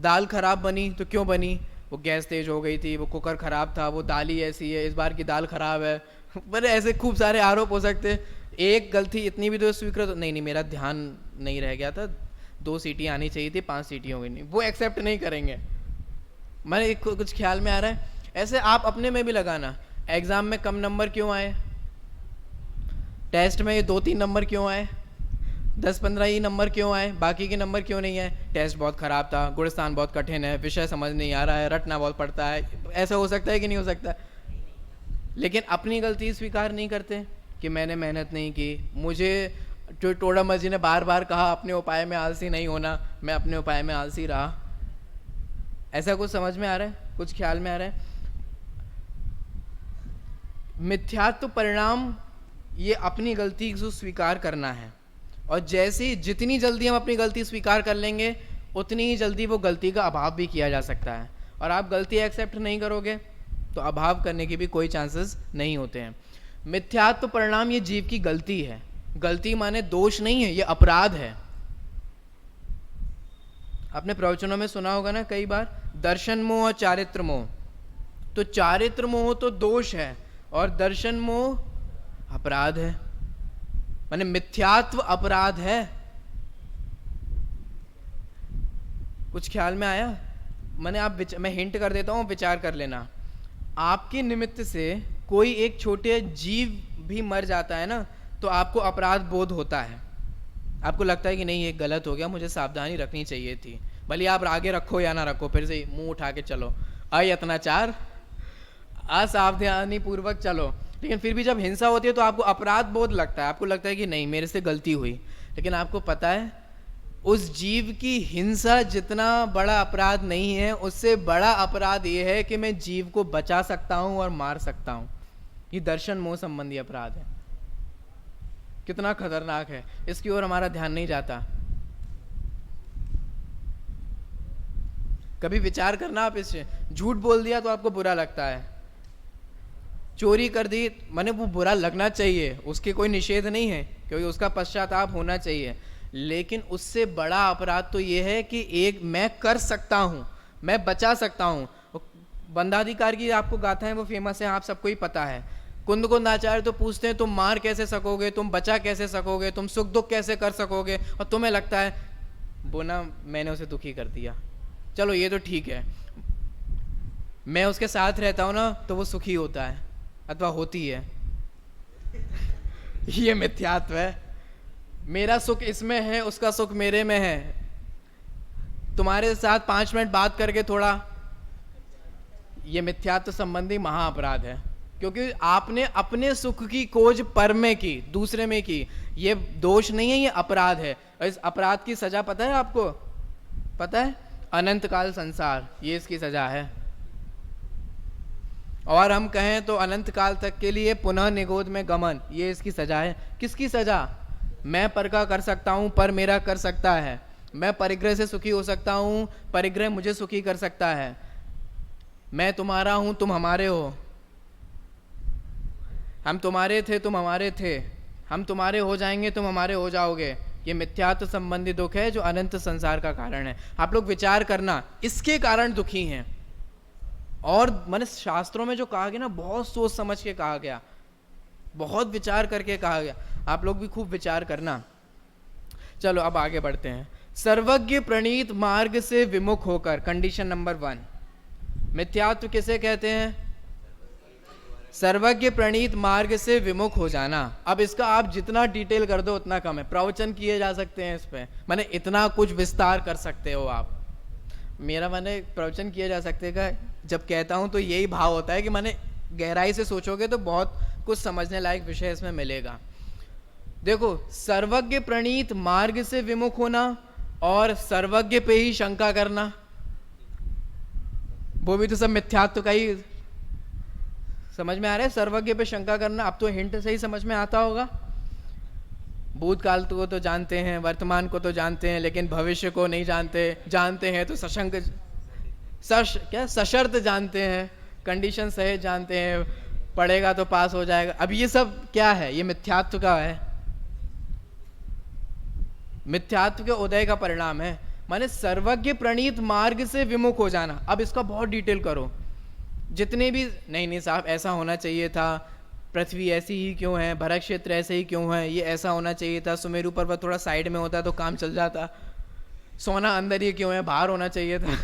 दाल खराब बनी तो क्यों बनी? वो गैस तेज हो गई थी, वो कुकर खराब था, वो दाल ही ऐसी है, इस बार की दाल खराब है। पर ऐसे खूब सारे आरोप हो सकते हैं। एक गलती इतनी भी तो स्वीकृत नहीं, मेरा ध्यान नहीं रह गया था, 2 सीटी आनी चाहिए थी, 5 सीटी हो गई, नहीं, वो एक्सेप्ट नहीं करेंगे। मैंने कुछ ख्याल में आ रहा है? ऐसे आप अपने में भी लगाना, एग्जाम में कम नंबर क्यों आए, टेस्ट में ये 2-3 नंबर क्यों आए, 10-15 ही नंबर क्यों आए, बाकी के नंबर क्यों नहीं आए? टेस्ट बहुत खराब था, गुणस्थान बहुत कठिन है, विषय समझ नहीं आ रहा है, रटना बहुत पड़ता है। ऐसा हो सकता है कि नहीं हो सकता? लेकिन अपनी गलती स्वीकार नहीं करते कि मैंने मेहनत नहीं की, मुझे जो टोडामल जी ने बार बार कहा अपने उपाय में आलसी नहीं होना, मैं अपने उपाय में आलसी रहा। ऐसा कुछ समझ में आ रहा है? कुछ ख्याल में आ रहा है? मिथ्यात्व परिणाम ये अपनी गलती को स्वीकार करना है, और जैसे जितनी जल्दी हम अपनी गलती स्वीकार कर लेंगे उतनी ही जल्दी वो गलती का अभाव भी किया जा सकता है। और आप गलती एक्सेप्ट नहीं करोगे तो अभाव करने के भी कोई चांसेस नहीं होते हैं। मिथ्यात्व परिणाम ये जीव की गलती है। गलती माने दोष नहीं है, ये अपराध है। आपने प्रवचनों में सुना होगा ना कई बार, दर्शन मोह और चारित्र मोह। तो चारित्र मोह तो दोष है और दर्शन मोह अपराध है, माने मिथ्यात्व अपराध है। कुछ ख्याल में आया? मैं हिंट कर देता हूं, विचार कर लेना। आपके निमित्त से कोई एक छोटे जीव भी मर जाता है ना, तो आपको अपराध बोध होता है, आपको लगता है कि नहीं ये गलत हो गया, मुझे सावधानी रखनी चाहिए थी। भले आप आगे रखो या ना रखो, फिर से मुंह उठा के चलो, अयत्नाचार, असावधानी पूर्वक चलो, लेकिन फिर भी जब हिंसा होती है तो आपको अपराध बोध लगता है, आपको लगता है कि नहीं मेरे से गलती हुई। लेकिन आपको पता है उस जीव की हिंसा जितना बड़ा अपराध नहीं है, उससे बड़ा अपराध ये है कि मैं जीव को बचा सकता हूं और मार सकता हूं। ये दर्शन मोह संबंधी अपराध है। कितना खतरनाक है, इसकी ओर हमारा ध्यान नहीं जाता। कभी विचार करना आप इससे, झूठ बोल दिया तो आपको बुरा लगता है, चोरी कर दी माने वो बुरा लगना चाहिए, उसके कोई निषेध नहीं है, क्योंकि उसका पश्चाताप होना चाहिए। लेकिन उससे बड़ा अपराध तो ये है कि एक मैं कर सकता हूं, मैं बचा सकता हूं। बंधाधिकार की आपको गाथाएं वो फेमस है, आप सबको ही पता है। कुंद आचार्य तो पूछते हैं तुम मार कैसे सकोगे, तुम बचा कैसे सकोगे, तुम सुख दुख कैसे कर सकोगे, और तुम्हें लगता है बोना मैंने उसे दुखी कर दिया, चलो ये तो ठीक है, मैं उसके साथ रहता हूं ना तो वो सुखी होता है अथवा होती है। ये मिथ्यात्व है। मेरा सुख इसमें है, उसका सुख मेरे में है। तुम्हारे साथ 5 मिनट बात करके थोड़ा, ये मिथ्यात्व संबंधी महाअपराध है, क्योंकि आपने अपने सुख की खोज पर में की, दूसरे में की। ये दोष नहीं है, ये अपराध है। और इस अपराध की सजा पता है आपको? पता है? अनंत काल संसार, ये इसकी सजा है। और हम कहें तो अनंत काल तक के लिए पुनः निगोद में गमन, ये इसकी सजा है। किसकी सजा? मैं पर का कर सकता हूँ, पर मेरा कर सकता है। मैं परिग्रह से सुखी हो सकता हूँ, परिग्रह मुझे सुखी कर सकता है। मैं तुम्हारा हूँ, तुम हमारे हो। हम तुम्हारे थे, तुम हमारे थे। हम तुम्हारे हो जाएंगे, तुम हमारे हो जाओगे। ये मिथ्यात्व संबंधी दुख है जो अनंत संसार का कारण है। आप लोग विचार करना, इसके कारण दुखी हैं। और मैंने शास्त्रों में जो कहा गया ना, बहुत सोच समझ के कहा गया, बहुत विचार करके कहा गया। आप लोग भी खूब विचार करना। चलो अब आगे बढ़ते हैं। सर्वज्ञ प्रणीत मार्ग से विमुख होकर, कंडीशन नंबर 1। मिथ्यात्व किसे कहते हैं? सर्वज्ञ प्रणीत मार्ग से विमुख हो जाना। अब इसका आप जितना डिटेल कर दो उतना कम है। प्रवचन किए जा सकते हैं इस पे, माने इतना कुछ विस्तार कर सकते हो आप। मेरा माने प्रवचन किए जा सकते का जब कहता हूं तो यही भाव होता है कि माने गहराई से सोचोगे तो बहुत कुछ समझने लायक विषय इसमें मिलेगा। देखो, सर्वज्ञ प्रणीत मार्ग से विमुख होना और सर्वज्ञ पे ही शंका करना, वो भी तो सब मिथ्यात्व का ही समझ में आ रहा है। सर्वज्ञ पे शंका करना, अब तो हिंट से ही समझ में आता होगा। भूतकाल को तो जानते हैं, वर्तमान को तो जानते हैं, लेकिन भविष्य को नहीं जानते। जानते हैं तो सशर्त जानते हैं, कंडीशन सहित जानते हैं, पढ़ेगा तो पास हो जाएगा। अब ये सब क्या है? ये मिथ्यात्व का है, मिथ्यात्व के उदय का परिणाम है। माने सर्वज्ञ प्रणीत मार्ग से विमुख हो जाना। अब इसका बहुत डिटेल करो, जितने भी नहीं साहब ऐसा होना चाहिए था, पृथ्वी ऐसी ही क्यों है, भरत क्षेत्र ऐसे ही क्यों है, ये ऐसा होना चाहिए था, सुमेरु पर्वत थोड़ा साइड में होता तो काम चल जाता, सोना अंदर ही क्यों है, बाहर होना चाहिए था।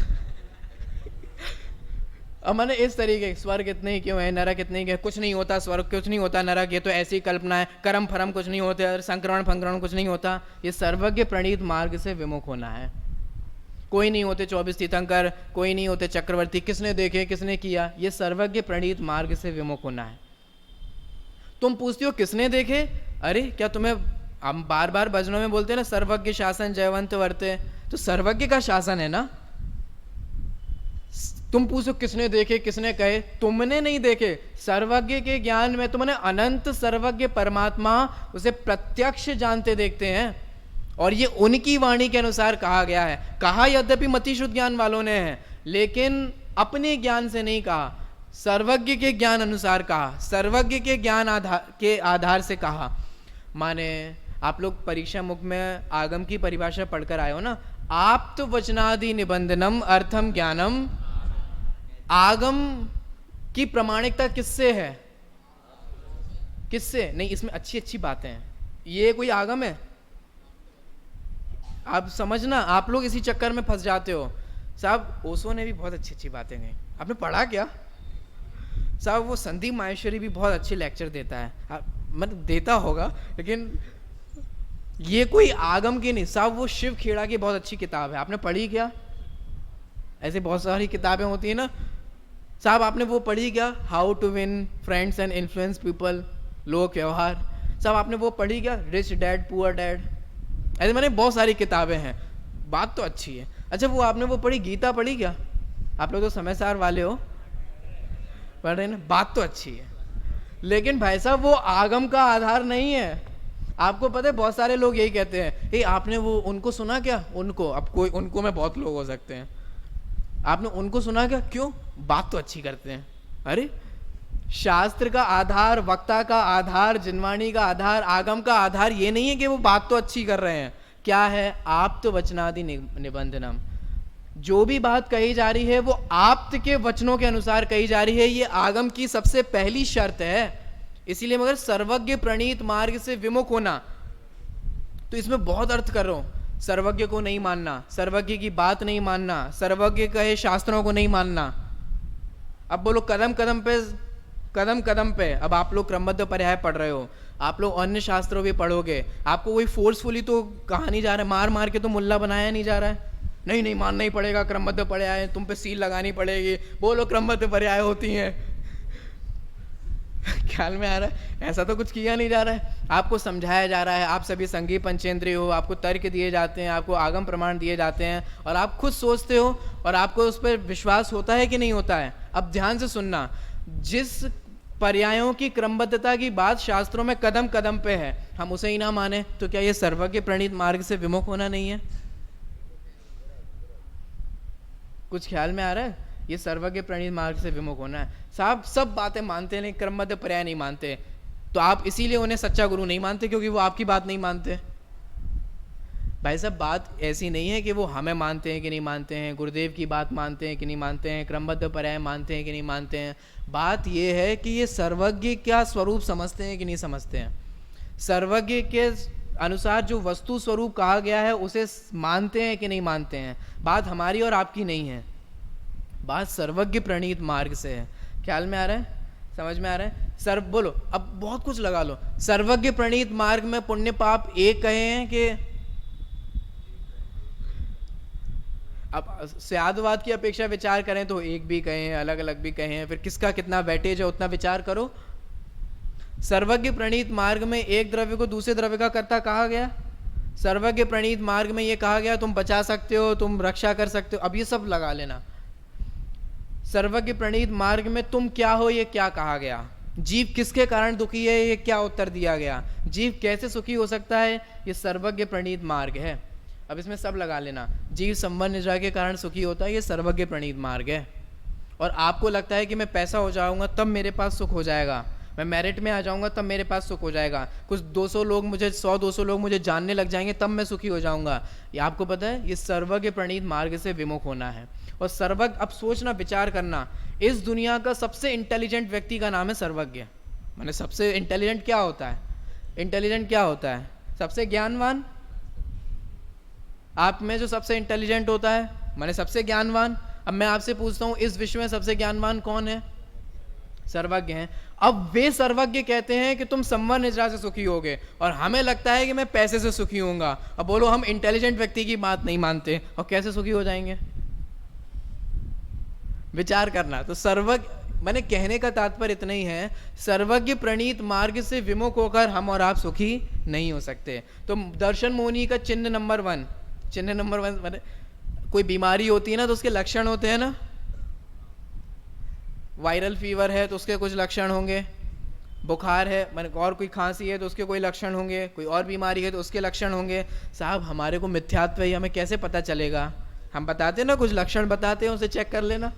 अब मैंने इस तरीके, स्वर्ग इतने ही क्यों है, नरक इतने ही, कुछ नहीं होता स्वर्ग, कुछ नहीं होता नरक, ये तो ऐसी कल्पना है, कर्म फरम कुछ नहीं होते, संक्रमण फंक्रमण कुछ नहीं होता। ये सर्वज्ञ प्रणीत मार्ग से विमुख होना है। कोई नहीं होते 24 तीर्थंकर, कोई नहीं होते चक्रवर्ती, किसने देखे, किसने किया, ये सर्वज्ञ प्रणीत मार्ग से विमुख होना है। तुम पूछते हो किसने देखे? अरे क्या तुम्हें, हम बार बार भजनों में बोलते हैं ना, सर्वज्ञ शासन जयवंत वर्ते, तो सर्वज्ञ का शासन है ना। तुम पूछो किसने देखे, किसने कहे, तुमने नहीं देखे। सर्वज्ञ के ज्ञान में तुमने अनंत सर्वज्ञ परमात्मा उसे प्रत्यक्ष जानते देखते हैं, और ये उनकी वाणी के अनुसार कहा गया है। कहा यद्यपि मतिशुद्ध ज्ञान वालों ने है, लेकिन अपने ज्ञान से नहीं कहा, सर्वज्ञ के ज्ञान अनुसार कहा, सर्वज्ञ के ज्ञान के आधार से कहा। माने आप लोग परीक्षा मुख में आगम की परिभाषा पढ़कर आए हो ना, आप्त वचनादि निबंधनम अर्थम ज्ञानम। आगम की प्रामाणिकता किससे है? किससे नहीं, इसमें अच्छी अच्छी बातें हैं। ये कोई आगम है? आप समझना, आप लोग इसी चक्कर में फंस जाते हो। साहब ओशो ने भी बहुत अच्छी अच्छी बातें कही, आपने पढ़ा क्या? साहब वो संदीप माहेश्वरी भी बहुत अच्छे लेक्चर देता है, मतलब देता होगा, लेकिन ये कोई आगम की नहीं। साहब वो शिव खेड़ा की बहुत अच्छी किताब है, आपने पढ़ी क्या? ऐसे बहुत सारी किताबें होती है ना साहब, आपने वो पढ़ी क्या? How to win friends and influence people, लोक व्यवहार। साहब आपने वो पढ़ी क्या? Rich dad poor dad. ऐसे मैंने बहुत सारी किताबें हैं, बात तो अच्छी है। अच्छा वो आपने वो पढ़ी, गीता पढ़ी क्या? आप लोग तो समयसार वाले हो, पढ़ रहे ना, बात तो अच्छी है, लेकिन भाई साहब वो आगम का आधार नहीं है। आपको पता है बहुत सारे लोग यही कहते हैं, ए आपने वो उनको सुना क्या? उनको, अब कोई उनको में बहुत लोग हो सकते हैं, आपने उनको सुना क्या? क्यों? बात तो अच्छी करते हैं। अरे शास्त्र का आधार, वक्ता का आधार, जिनवाणी का आधार, आगम का आधार ये नहीं है कि वो बात तो अच्छी कर रहे हैं। क्या है? आप्त वचनादि निबंधनम। जो भी बात कही जा रही है वो आप्त के वचनों के अनुसार कही जा रही है, ये आगम की सबसे पहली शर्त है। इसीलिए मगर सर्वज्ञ प्रणीत मार्ग से विमुख होना, तो इसमें बहुत अर्थ कर रहा हूं। सर्वज्ञ को नहीं मानना, सर्वज्ञ की बात नहीं मानना, सर्वज्ञ कहे शास्त्रों को नहीं मानना। अब बोलो कदम कदम पे, अब आप लोग क्रमबद्ध पर्याय पढ़ रहे हो, आप लोग अन्य शास्त्रों भी पढ़ोगे, आपको कोई फोर्सफुली तो कहा नहीं जा रहा है, मार मार के तो मुल्ला बनाया नहीं जा रहा है, नहीं मानना ही पड़ेगा, क्रमबद्ध पर्याय तुम पे सील लगानी पड़ेगी, बोलो क्रमबद्ध पर्याय होती हैं। ख्याल में आ रहा है? ऐसा तो कुछ किया नहीं जा रहा है, आपको समझाया जा रहा है, आप सभी संघी पंचेंद्रिय हो, आपको तर्क दिए जाते हैं, आपको आगम प्रमाण दिए जाते हैं, और आप खुद सोचते हो और आपको उस पर विश्वास होता है कि नहीं होता है। अब ध्यान से सुनना, जिस पर्यायों की क्रमबद्धता की बात शास्त्रों में कदम कदम पे है, हम उसे ही ना माने तो क्या ये सर्वज्ञ प्रणीत मार्ग से विमुख होना नहीं है? कुछ ख्याल में आ रहा है? ये सर्वज्ञ प्रणीत मार्ग से विमुख होना है साहब। सब बातें मानते हैं लेकिन क्रमबद्ध पर्याय नहीं मानते, तो आप इसीलिए उन्हें सच्चा गुरु नहीं मानते क्योंकि वो आपकी बात नहीं मानते। भाई साहब बात ऐसी नहीं है कि वो हमें मानते हैं कि नहीं मानते हैं, गुरुदेव की बात मानते हैं कि नहीं मानते हैं, क्रमबद्ध पर्याय मानते हैं कि नहीं मानते हैं। बात ये है कि ये सर्वज्ञ का स्वरूप समझते हैं कि नहीं समझते हैं। सर्वज्ञ के अनुसार जो वस्तु स्वरूप कहा गया है उसे मानते हैं कि नहीं मानते हैं। बात हमारी और आपकी नहीं है, बात सर्वज्ञ प्रणीत मार्ग से है। ख्याल में आ रहा है? समझ में आ रहा है? सर बोलो, अब बहुत कुछ लगा लो। सर्वज्ञ प्रणीत मार्ग में पुण्य पाप एक कहे हैं कि अब स्यादवाद की अपेक्षा विचार करें तो एक भी कहे हैं, अलग अलग भी कहे हैं, फिर किसका कितना वेटेज है उतना विचार करो। सर्वज्ञ प्रणीत मार्ग में एक द्रव्य को दूसरे द्रव्य का कर्ता कहा गया। सर्वज्ञ प्रणीत मार्ग में ये कहा गया तुम बचा सकते हो, तुम रक्षा कर सकते हो। अब ये सब लगा लेना। सर्वज्ञ प्रणीत मार्ग में तुम क्या हो ये क्या कहा गया, जीव किसके कारण दुखी है ये क्या उत्तर दिया गया, जीव कैसे सुखी हो सकता है, ये सर्वज्ञ प्रणीत मार्ग है। अब इसमें सब लगा लेना। जीव संबंध निद्रा के कारण सुखी होता है, ये सर्वज्ञ प्रणीत मार्ग है। और आपको लगता है कि मैं पैसा हो जाऊंगा तब मेरे पास सुख हो जाएगा, मैं मेरिट में आ जाऊंगा तब मेरे पास सुख हो जाएगा, कुछ 200 लोग मुझे 100-200 लोग मुझे जानने लग जाएंगे तब मैं सुखी हो जाऊंगा। ये आपको पता है, ये सर्वज्ञ प्रणीत मार्ग से विमुख होना है। और सर्वज्ञ, अब सोचना विचार करना, इस दुनिया का सबसे इंटेलिजेंट व्यक्ति का नाम है सर्वज्ञ। माने सबसे इंटेलिजेंट क्या होता है? इंटेलिजेंट क्या होता है? सबसे ज्ञानवान। आप में जो सबसे इंटेलिजेंट होता है माने सबसे ज्ञानवान। अब मैं आपसे पूछता हूं इस विश्व में सबसे ज्ञानवान कौन है? सर्वज्ञ हैं। अब वे सर्वज्ञ कहते हैं कि तुम संवर निद्रा से सुखी होगे और हमें लगता है कि मैं पैसे से सुखी होऊंगा। अब बोलो हम इंटेलिजेंट व्यक्ति की बात नहीं मानते और कैसे सुखी हो जाएंगे? विचार करना। तो सर्वज्ञ, मैंने कहने का तात्पर्य इतना ही है, सर्वज्ञ प्रणीत मार्ग से विमुख होकर हम और आप सुखी नहीं हो सकते। तो दर्शन मोनी का चिन्ह नंबर 1, चिन्ह नंबर 1 मैंने, कोई बीमारी होती है ना तो उसके लक्षण होते हैं ना। वायरल फीवर है तो उसके कुछ लक्षण होंगे, बुखार है मैंने और कोई खांसी है तो उसके कोई लक्षण होंगे, कोई और बीमारी है तो उसके लक्षण होंगे। साहब हमारे को मिथ्यात्व है, हमें कैसे पता चलेगा? हम बताते ना, कुछ लक्षण बताते हैं, उसे चेक कर लेना।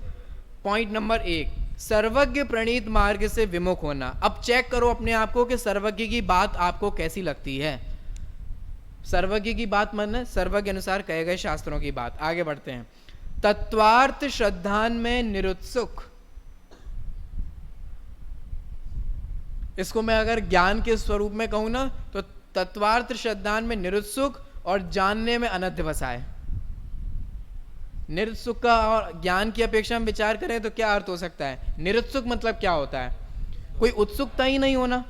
पॉइंट नंबर 1, सर्वज्ञ प्रणीत मार्ग से विमुख होना। अब चेक करो अपने आप को कि सर्वज्ञ की बात आपको कैसी लगती है। सर्वज्ञ की बात मन, सर्वज्ञ अनुसार कहे गए शास्त्रों की बात। आगे बढ़ते हैं। तत्वार्थ श्रद्धान में निरुत्सुक, इसको मैं अगर ज्ञान के स्वरूप में कहूं ना तो तत्वार्थ श्रद्धान में निरुत्सुक और जानने में अनध्यवसाय। निरुत्सुक का और ज्ञान की अपेक्षा हम विचार करें तो क्या अर्थ हो सकता है? निरुत्सुक मतलब क्या होता है? कोई उत्सुकता ही नहीं होना।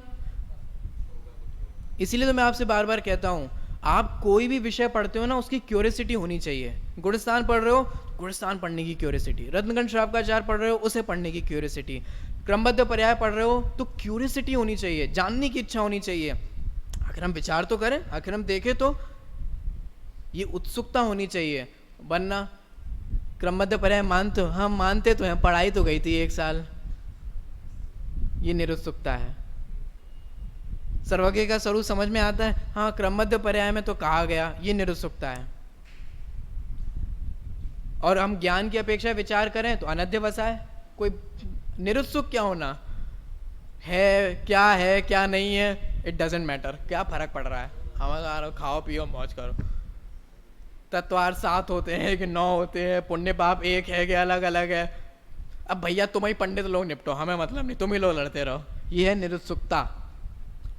इसीलिए तो मैं आपसे बार बार कहता हूं, आप कोई भी विषय पढ़ते हो ना उसकी क्यूरियोसिटी होनी चाहिए। गुणस्थान पढ़ रहे हो, गुणस्थान पढ़ने की क्यूरियोसिटी। रत्नगण श्रावकाचार पढ़ रहे हो, उसे पढ़ने की क्यूरियोसिटी। क्रमबद्ध पर्याय पढ़ रहे हो तो क्यूरियोसिटी होनी चाहिए, जानने की इच्छा होनी चाहिए। आखिर हम विचार तो करें, आखिर हम देखें तो, ये उत्सुकता होनी चाहिए। वरना क्रमबद्ध पर्याय मानते हो, हम मानते तो हैं, पढ़ाई तो गई थी 1 साल, ये निरुत्सुकता है। सर्वज्ञ का स्वरूप समझ में आता है, हाँ क्रमबद्ध पर्याय में तो कहा गया, ये निरुत्सुकता है। और हम ज्ञान की अपेक्षा विचार करें तो अनध्यवसाय। कोई निरुत्सुक क्या होना है, क्या नहीं है, इट डजेंट मैटर, क्या फर्क पड़ रहा है, हमारा खाओ पियो मौज करो। तत्वार 7 होते हैं कि 9 होते हैं, पुण्य पाप 1 है कि अलग अलग है। अब भैया तुम ही पंडित लोग निपटो, हमें मतलब नहीं, तुम ही लोग लड़ते रहो। ये है निरुत्सुकता।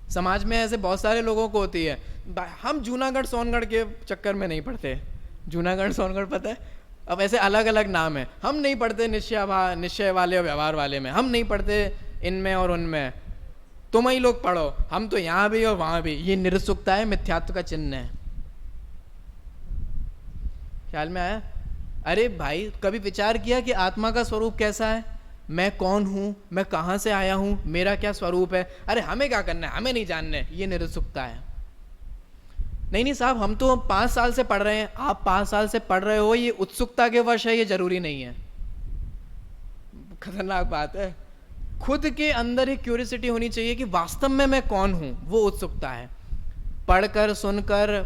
समाज में ऐसे बहुत सारे लोगों को होती है। हम जूनागढ़ सोनगढ़ के चक्कर में नहीं पढ़ते। जूनागढ़ सोनगढ़ पता है, अब ऐसे अलग अलग नाम है। हम नहीं पढ़ते निश्चय वाले और व्यवहार वाले में, हम नहीं पढ़ते इनमें और उनमें, तुम ही लोग पढ़ो, हम तो यहाँ भी और वहाँ भी। ये निरुत्सुकता है, मिथ्यात्व का चिन्ह है। ख्याल में आया? अरे भाई कभी विचार किया कि आत्मा का स्वरूप कैसा है? मैं कौन हूं, मैं कहां से आया हूं, मेरा क्या स्वरूप है? अरे हमें क्या करना है, हमें नहीं जानना है। ये निरुत्सुकता है। नहीं साहब, हम तो 5 साल से पढ़ रहे हैं। आप 5 साल से पढ़ रहे हो, ये उत्सुकता के वश है, ये जरूरी नहीं है। खतरनाक बात है। खुद के अंदर एक क्यूरियोसिटी होनी चाहिए कि वास्तव में मैं कौन हूं, वो उत्सुकता है। पढ़कर सुनकर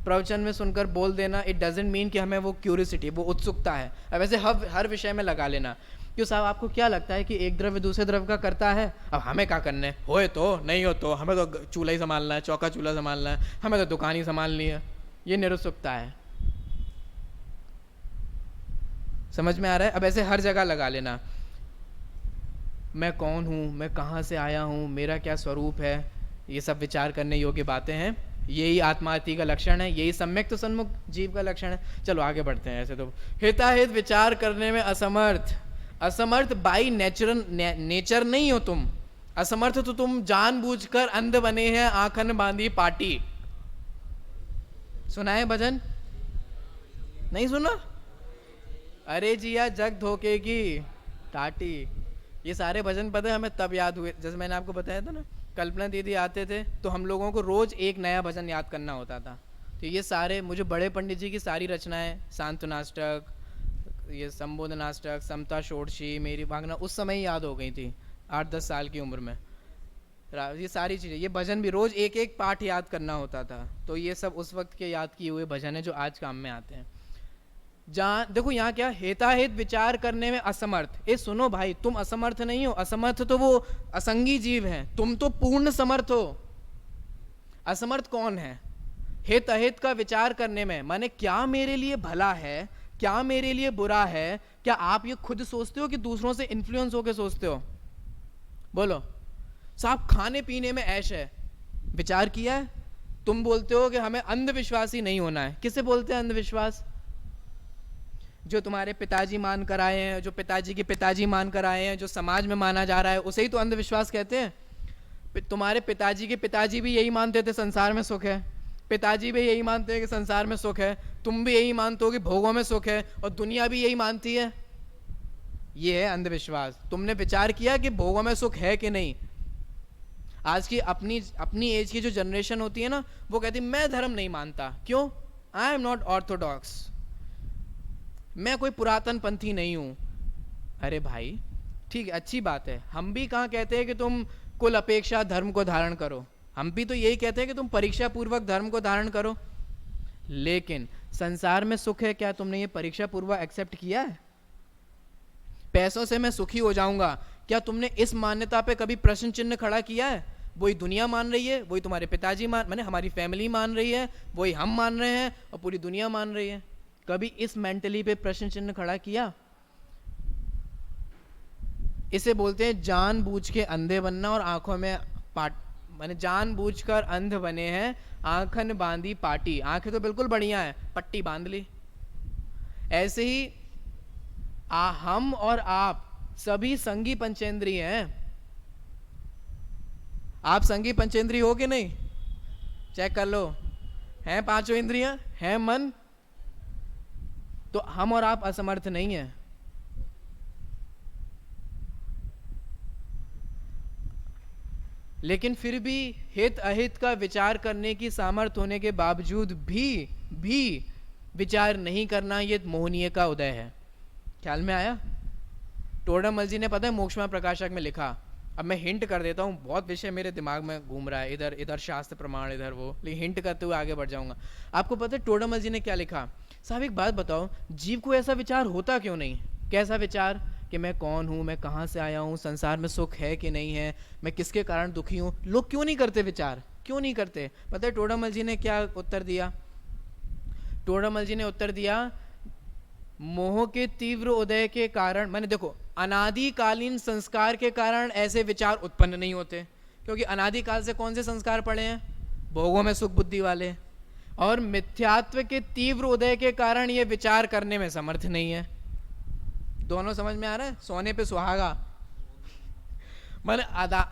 प्रवचन में सुनकर बोल देना इट डजेंट मीन कि हमें वो क्यूरियोसिटी, वो उत्सुकता है। अब ऐसे हर विषय में लगा लेना, क्यों साहब आपको क्या लगता है कि एक द्रव्य दूसरे द्रव्य का करता है, अब हमें क्या करना है, होए तो नहीं हो तो हमें तो चूल्हा ही संभालना है, चौका चूल्हा संभालना है, हमें तो दुकान ही संभालनी है। ये निरुत्सुकता है। समझ में आ रहा है? अब ऐसे हर जगह लगा लेना, मैं कौन हूँ, मैं कहाँ से आया हूँ, मेरा क्या स्वरूप है, ये सब विचार करने योग्य बातें हैं। यही आत्मार्थी का लक्षण है, यही सम्यक तो सन्मुख जीव का लक्षण है। चलो आगे बढ़ते हैं। ऐसे तो हिताहित विचार करने में असमर्थ, असमर्थ बाई नेचर नहीं हो तुम, असमर्थ तो तुम जानबूझकर अंध बने हैं, आंखन बांधी पाटी। सुना है भजन? नहीं सुना? अरे जिया जग धोखे की टाटी। ये सारे भजन पद हमें तब याद हुए, जैसे मैंने आपको बताया था ना, कल्पना दीदी आते थे तो हम लोगों को रोज एक नया भजन याद करना होता था। तो ये सारे मुझे बड़े पंडित जी की सारी रचनाएं, सांत्वनाष्टक, ये संबोधनाष्टक, समता षोडशी, मेरी भागना उस समय ही याद हो गई थी 8-10 साल की उम्र में। ये सारी चीज़ें, ये भजन भी रोज एक एक पाठ याद करना होता था। तो ये सब उस वक्त के याद किए हुए भजन है जो आज काम में आते हैं। जहाँ देखो यहाँ क्या, हेताहित विचार करने में असमर्थ। ए सुनो भाई, तुम असमर्थ नहीं हो, असमर्थ तो वो असंगी जीव हैं, तुम तो पूर्ण समर्थ हो। असमर्थ कौन है? हित अहित का विचार करने में, माने क्या मेरे लिए भला है, क्या मेरे लिए बुरा है, क्या आप ये खुद सोचते हो कि दूसरों से इन्फ्लुएंस होकर सोचते हो? बोलो साहब, खाने पीने में ऐश है, विचार किया है? तुम बोलते हो कि हमें अंधविश्वासी नहीं होना है। किसे बोलते हैं अंधविश्वास? जो तुम्हारे पिताजी मान कर आए हैं, जो पिताजी के पिताजी मान कर आए हैं, जो समाज में माना जा रहा है, उसे ही तो अंधविश्वास कहते हैं। तुम्हारे पिताजी के पिताजी भी यही मानते थे संसार में सुख है, पिताजी भी यही मानते हैं कि संसार में सुख है, तुम भी यही मानते हो कि भोगों में सुख है, और दुनिया भी यही मानती है। ये है अंधविश्वास। तुमने विचार किया कि भोगों में सुख है कि नहीं? आज की अपनी एज की जो जनरेशन होती है ना, वो कहती मैं धर्म नहीं मानता। क्यों? आई एम नॉट ऑर्थोडॉक्स, मैं कोई पुरातन पंथी नहीं हूं। अरे भाई ठीक है, अच्छी बात है। हम भी कहाँ कहते हैं कि तुम कुल अपेक्षा धर्म को धारण करो, हम भी तो यही कहते हैं कि तुम परीक्षा पूर्वक धर्म को धारण करो। लेकिन संसार में सुख है, क्या तुमने ये परीक्षा पूर्वक एक्सेप्ट किया है? पैसों से मैं सुखी हो जाऊंगा, क्या तुमने इस मान्यता पे कभी प्रश्न चिन्ह खड़ा किया है? वही दुनिया मान रही है, वही तुम्हारे पिताजी माने हमारी फैमिली मान रही है, वही हम मान रहे हैं और पूरी दुनिया मान रही है। कभी इस मेंटली पे प्रश्न चिन्ह खड़ा किया? इसे बोलते हैं जानबूझ के अंधे बनना और आंखों में माने जानबूझकर अंध बने हैं, आंखन बांधी पाटी। आंखें तो बिल्कुल बढ़िया है, पट्टी बांध ली। ऐसे ही हम और आप सभी संगी पंचेंद्रिय हैं। आप संगी पंचेंद्रिय हो कि नहीं? चेक कर लो। हैं पांचों इंद्रियां, हैं मन। तो हम और आप असमर्थ नहीं हैं। लेकिन फिर भी हित अहित का विचार करने की सामर्थ्य होने के बावजूद भी विचार नहीं करना, ये मोहनीय का उदय है। ख्याल में आया? टोडरमल जी ने, पता है, मोक्षमा प्रकाशक में लिखा। अब मैं हिंट कर देता हूँ, बहुत विषय मेरे दिमाग में घूम रहा है, इधर शास्त्र प्रमाण, इधर वो, लेकिन हिंट करते हुए आगे बढ़ जाऊंगा। आपको पता है टोडरमल जी ने क्या लिखा? साहब एक बात बताओ, जीव को ऐसा विचार होता क्यों नहीं? कैसा विचार? कि मैं कौन हूँ, मैं कहाँ से आया हूँ, संसार में सुख है कि नहीं है, मैं किसके कारण दुखी हूँ। लोग क्यों नहीं करते विचार? क्यों नहीं करते? पता है टोडरमल जी ने क्या उत्तर दिया? टोडरमल जी ने उत्तर दिया, मोह के तीव्र उदय के कारण, मैंने देखो अनादिकालीन संस्कार के कारण ऐसे विचार उत्पन्न नहीं होते, क्योंकि अनादिकाल से कौन से संस्कार पड़े हैं? भोगों में सुख बुद्धि वाले। और मिथ्यात्व के तीव्र उदय के कारण ये विचार करने में समर्थ नहीं है। दोनों समझ में आ रहा है? सोने पे सुहागा, माने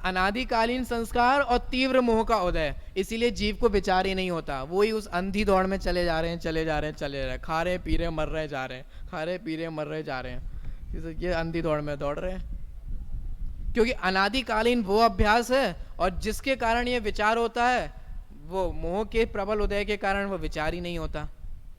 अनादिकालीन संस्कार और तीव्र मोह का उदय, इसीलिए जीव को विचार ही नहीं होता। वो ही उस अंधी दौड़ में चले जा रहे हैं, खा रहे पी रहे मर रहे जा रहे हैं, खा रहे पी रहे मर रहे जा रहे हैं। ये अंधी दौड़ में दौड़ रहे हैं, क्योंकि अनादिकालीन वो अभ्यास है, और जिसके कारण ये विचार होता है वो मोह के प्रबल उदय के कारण वो विचार ही नहीं होता।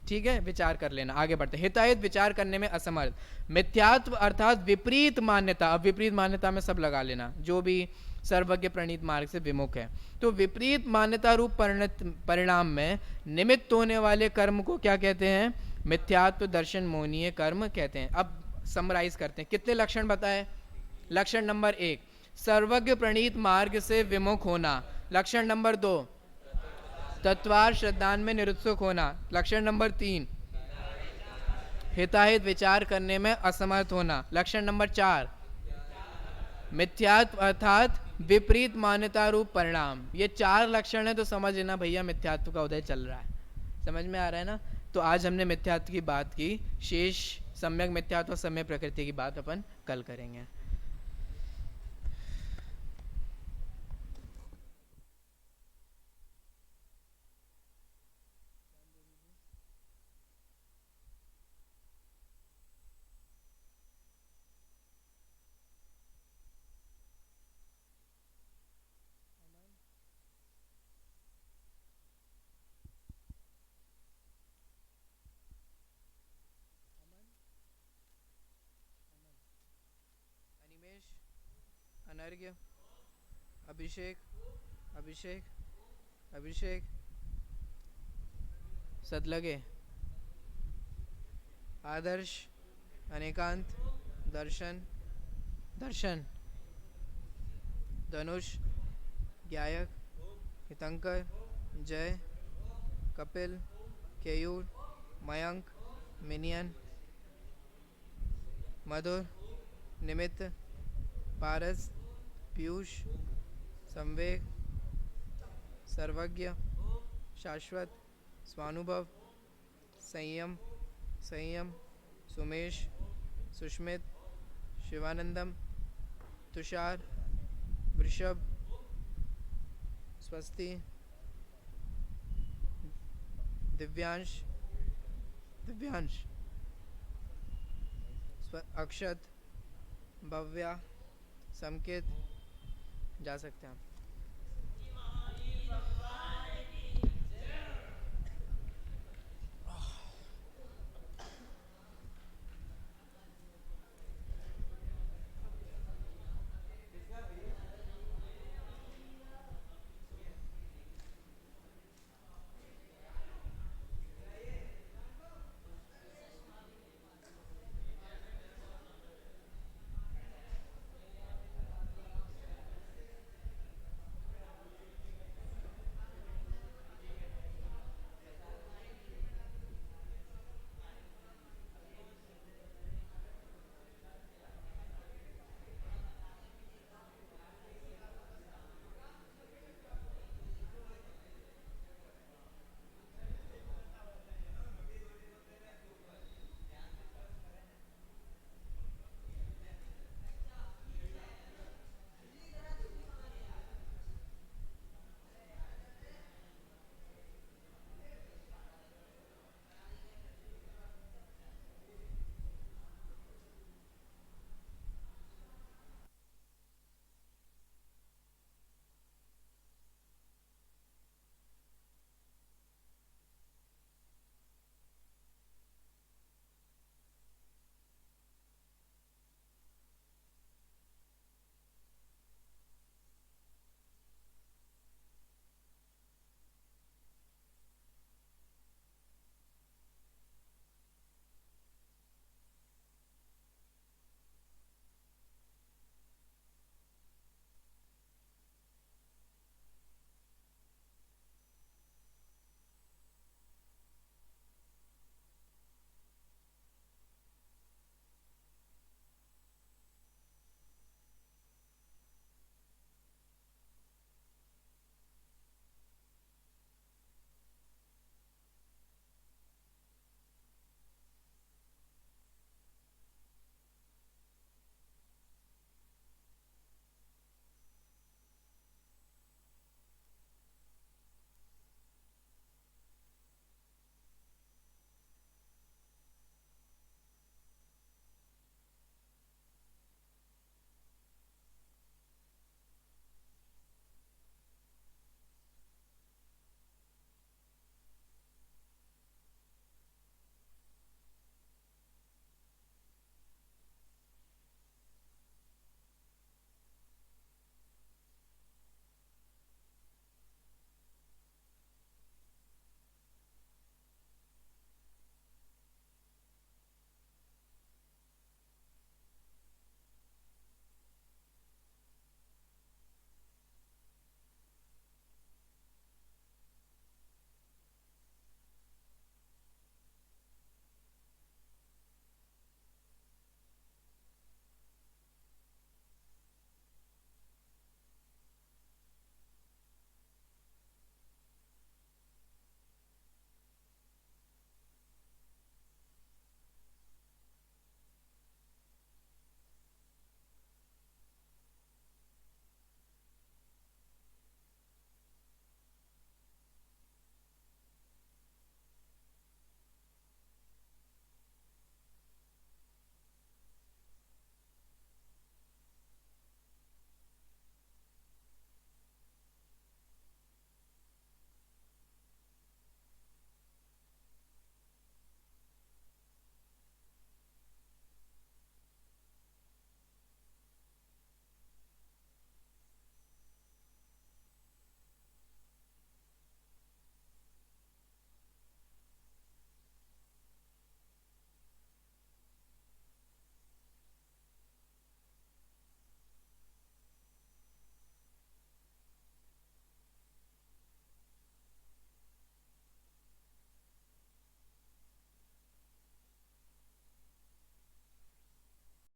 ठीक है, विचार कर लेना। आगे बढ़ते, हिताहित विचार करने में असमर्थ। मिथ्यात्व अर्थात विपरीत मान्यता। अब विपरीत मान्यता में सब लगा लेना जो भी सर्वज्ञ प्रणीत मार्ग से विमुख है। तो विपरीत मान्यता रूप परिणाम में निमित्त होने वाले कर्म को क्या कहते हैं? मिथ्यात्व दर्शन मोहनीय कर्म कहते हैं। अब समराइज करते हैं, कितने लक्षण बताए? लक्षण नंबर 1 सर्वज्ञ प्रणीत मार्ग से विमुख होना। लक्षण नंबर 2 तत्वार श्रद्धान में निरुत्सुक होना। लक्षण नंबर 3 हिताहित विचार करने में असमर्थ होना। लक्षण नंबर 4 मिथ्यात्व अर्थात विपरीत मान्यता रूप परिणाम। ये 4 लक्षण है तो समझ लेना भैया मिथ्यात्व का उदय चल रहा है। समझ में आ रहा है ना? तो आज हमने मिथ्यात्व की बात की, शेष सम्यक मिथ्यात्व और सम्यक प्रकृति की बात अपन कल करेंगे। अनिमेश, अनर्घ्य, अभिषेक, अभिषेक, अभिषेक, सदलगे, आदर्श, अनेकांत, दर्शन, दर्शन, धनुष, ज्ञायक, हितंकर, जय, कपिल, केयूर, मयंक, मिनियन, मधुर, निमित्त, पारस, पीयूष, संवेग, सर्वज्ञ, शाश्वत, स्वानुभव, संयम, संयम, सुमेश, सुष्मित, शिवानंदम, तुषार, वृषभ, स्वस्ति, दिव्यांश, दिव्यांश, अक्षत, भव्या, संकेत। जा सकते हैं आप।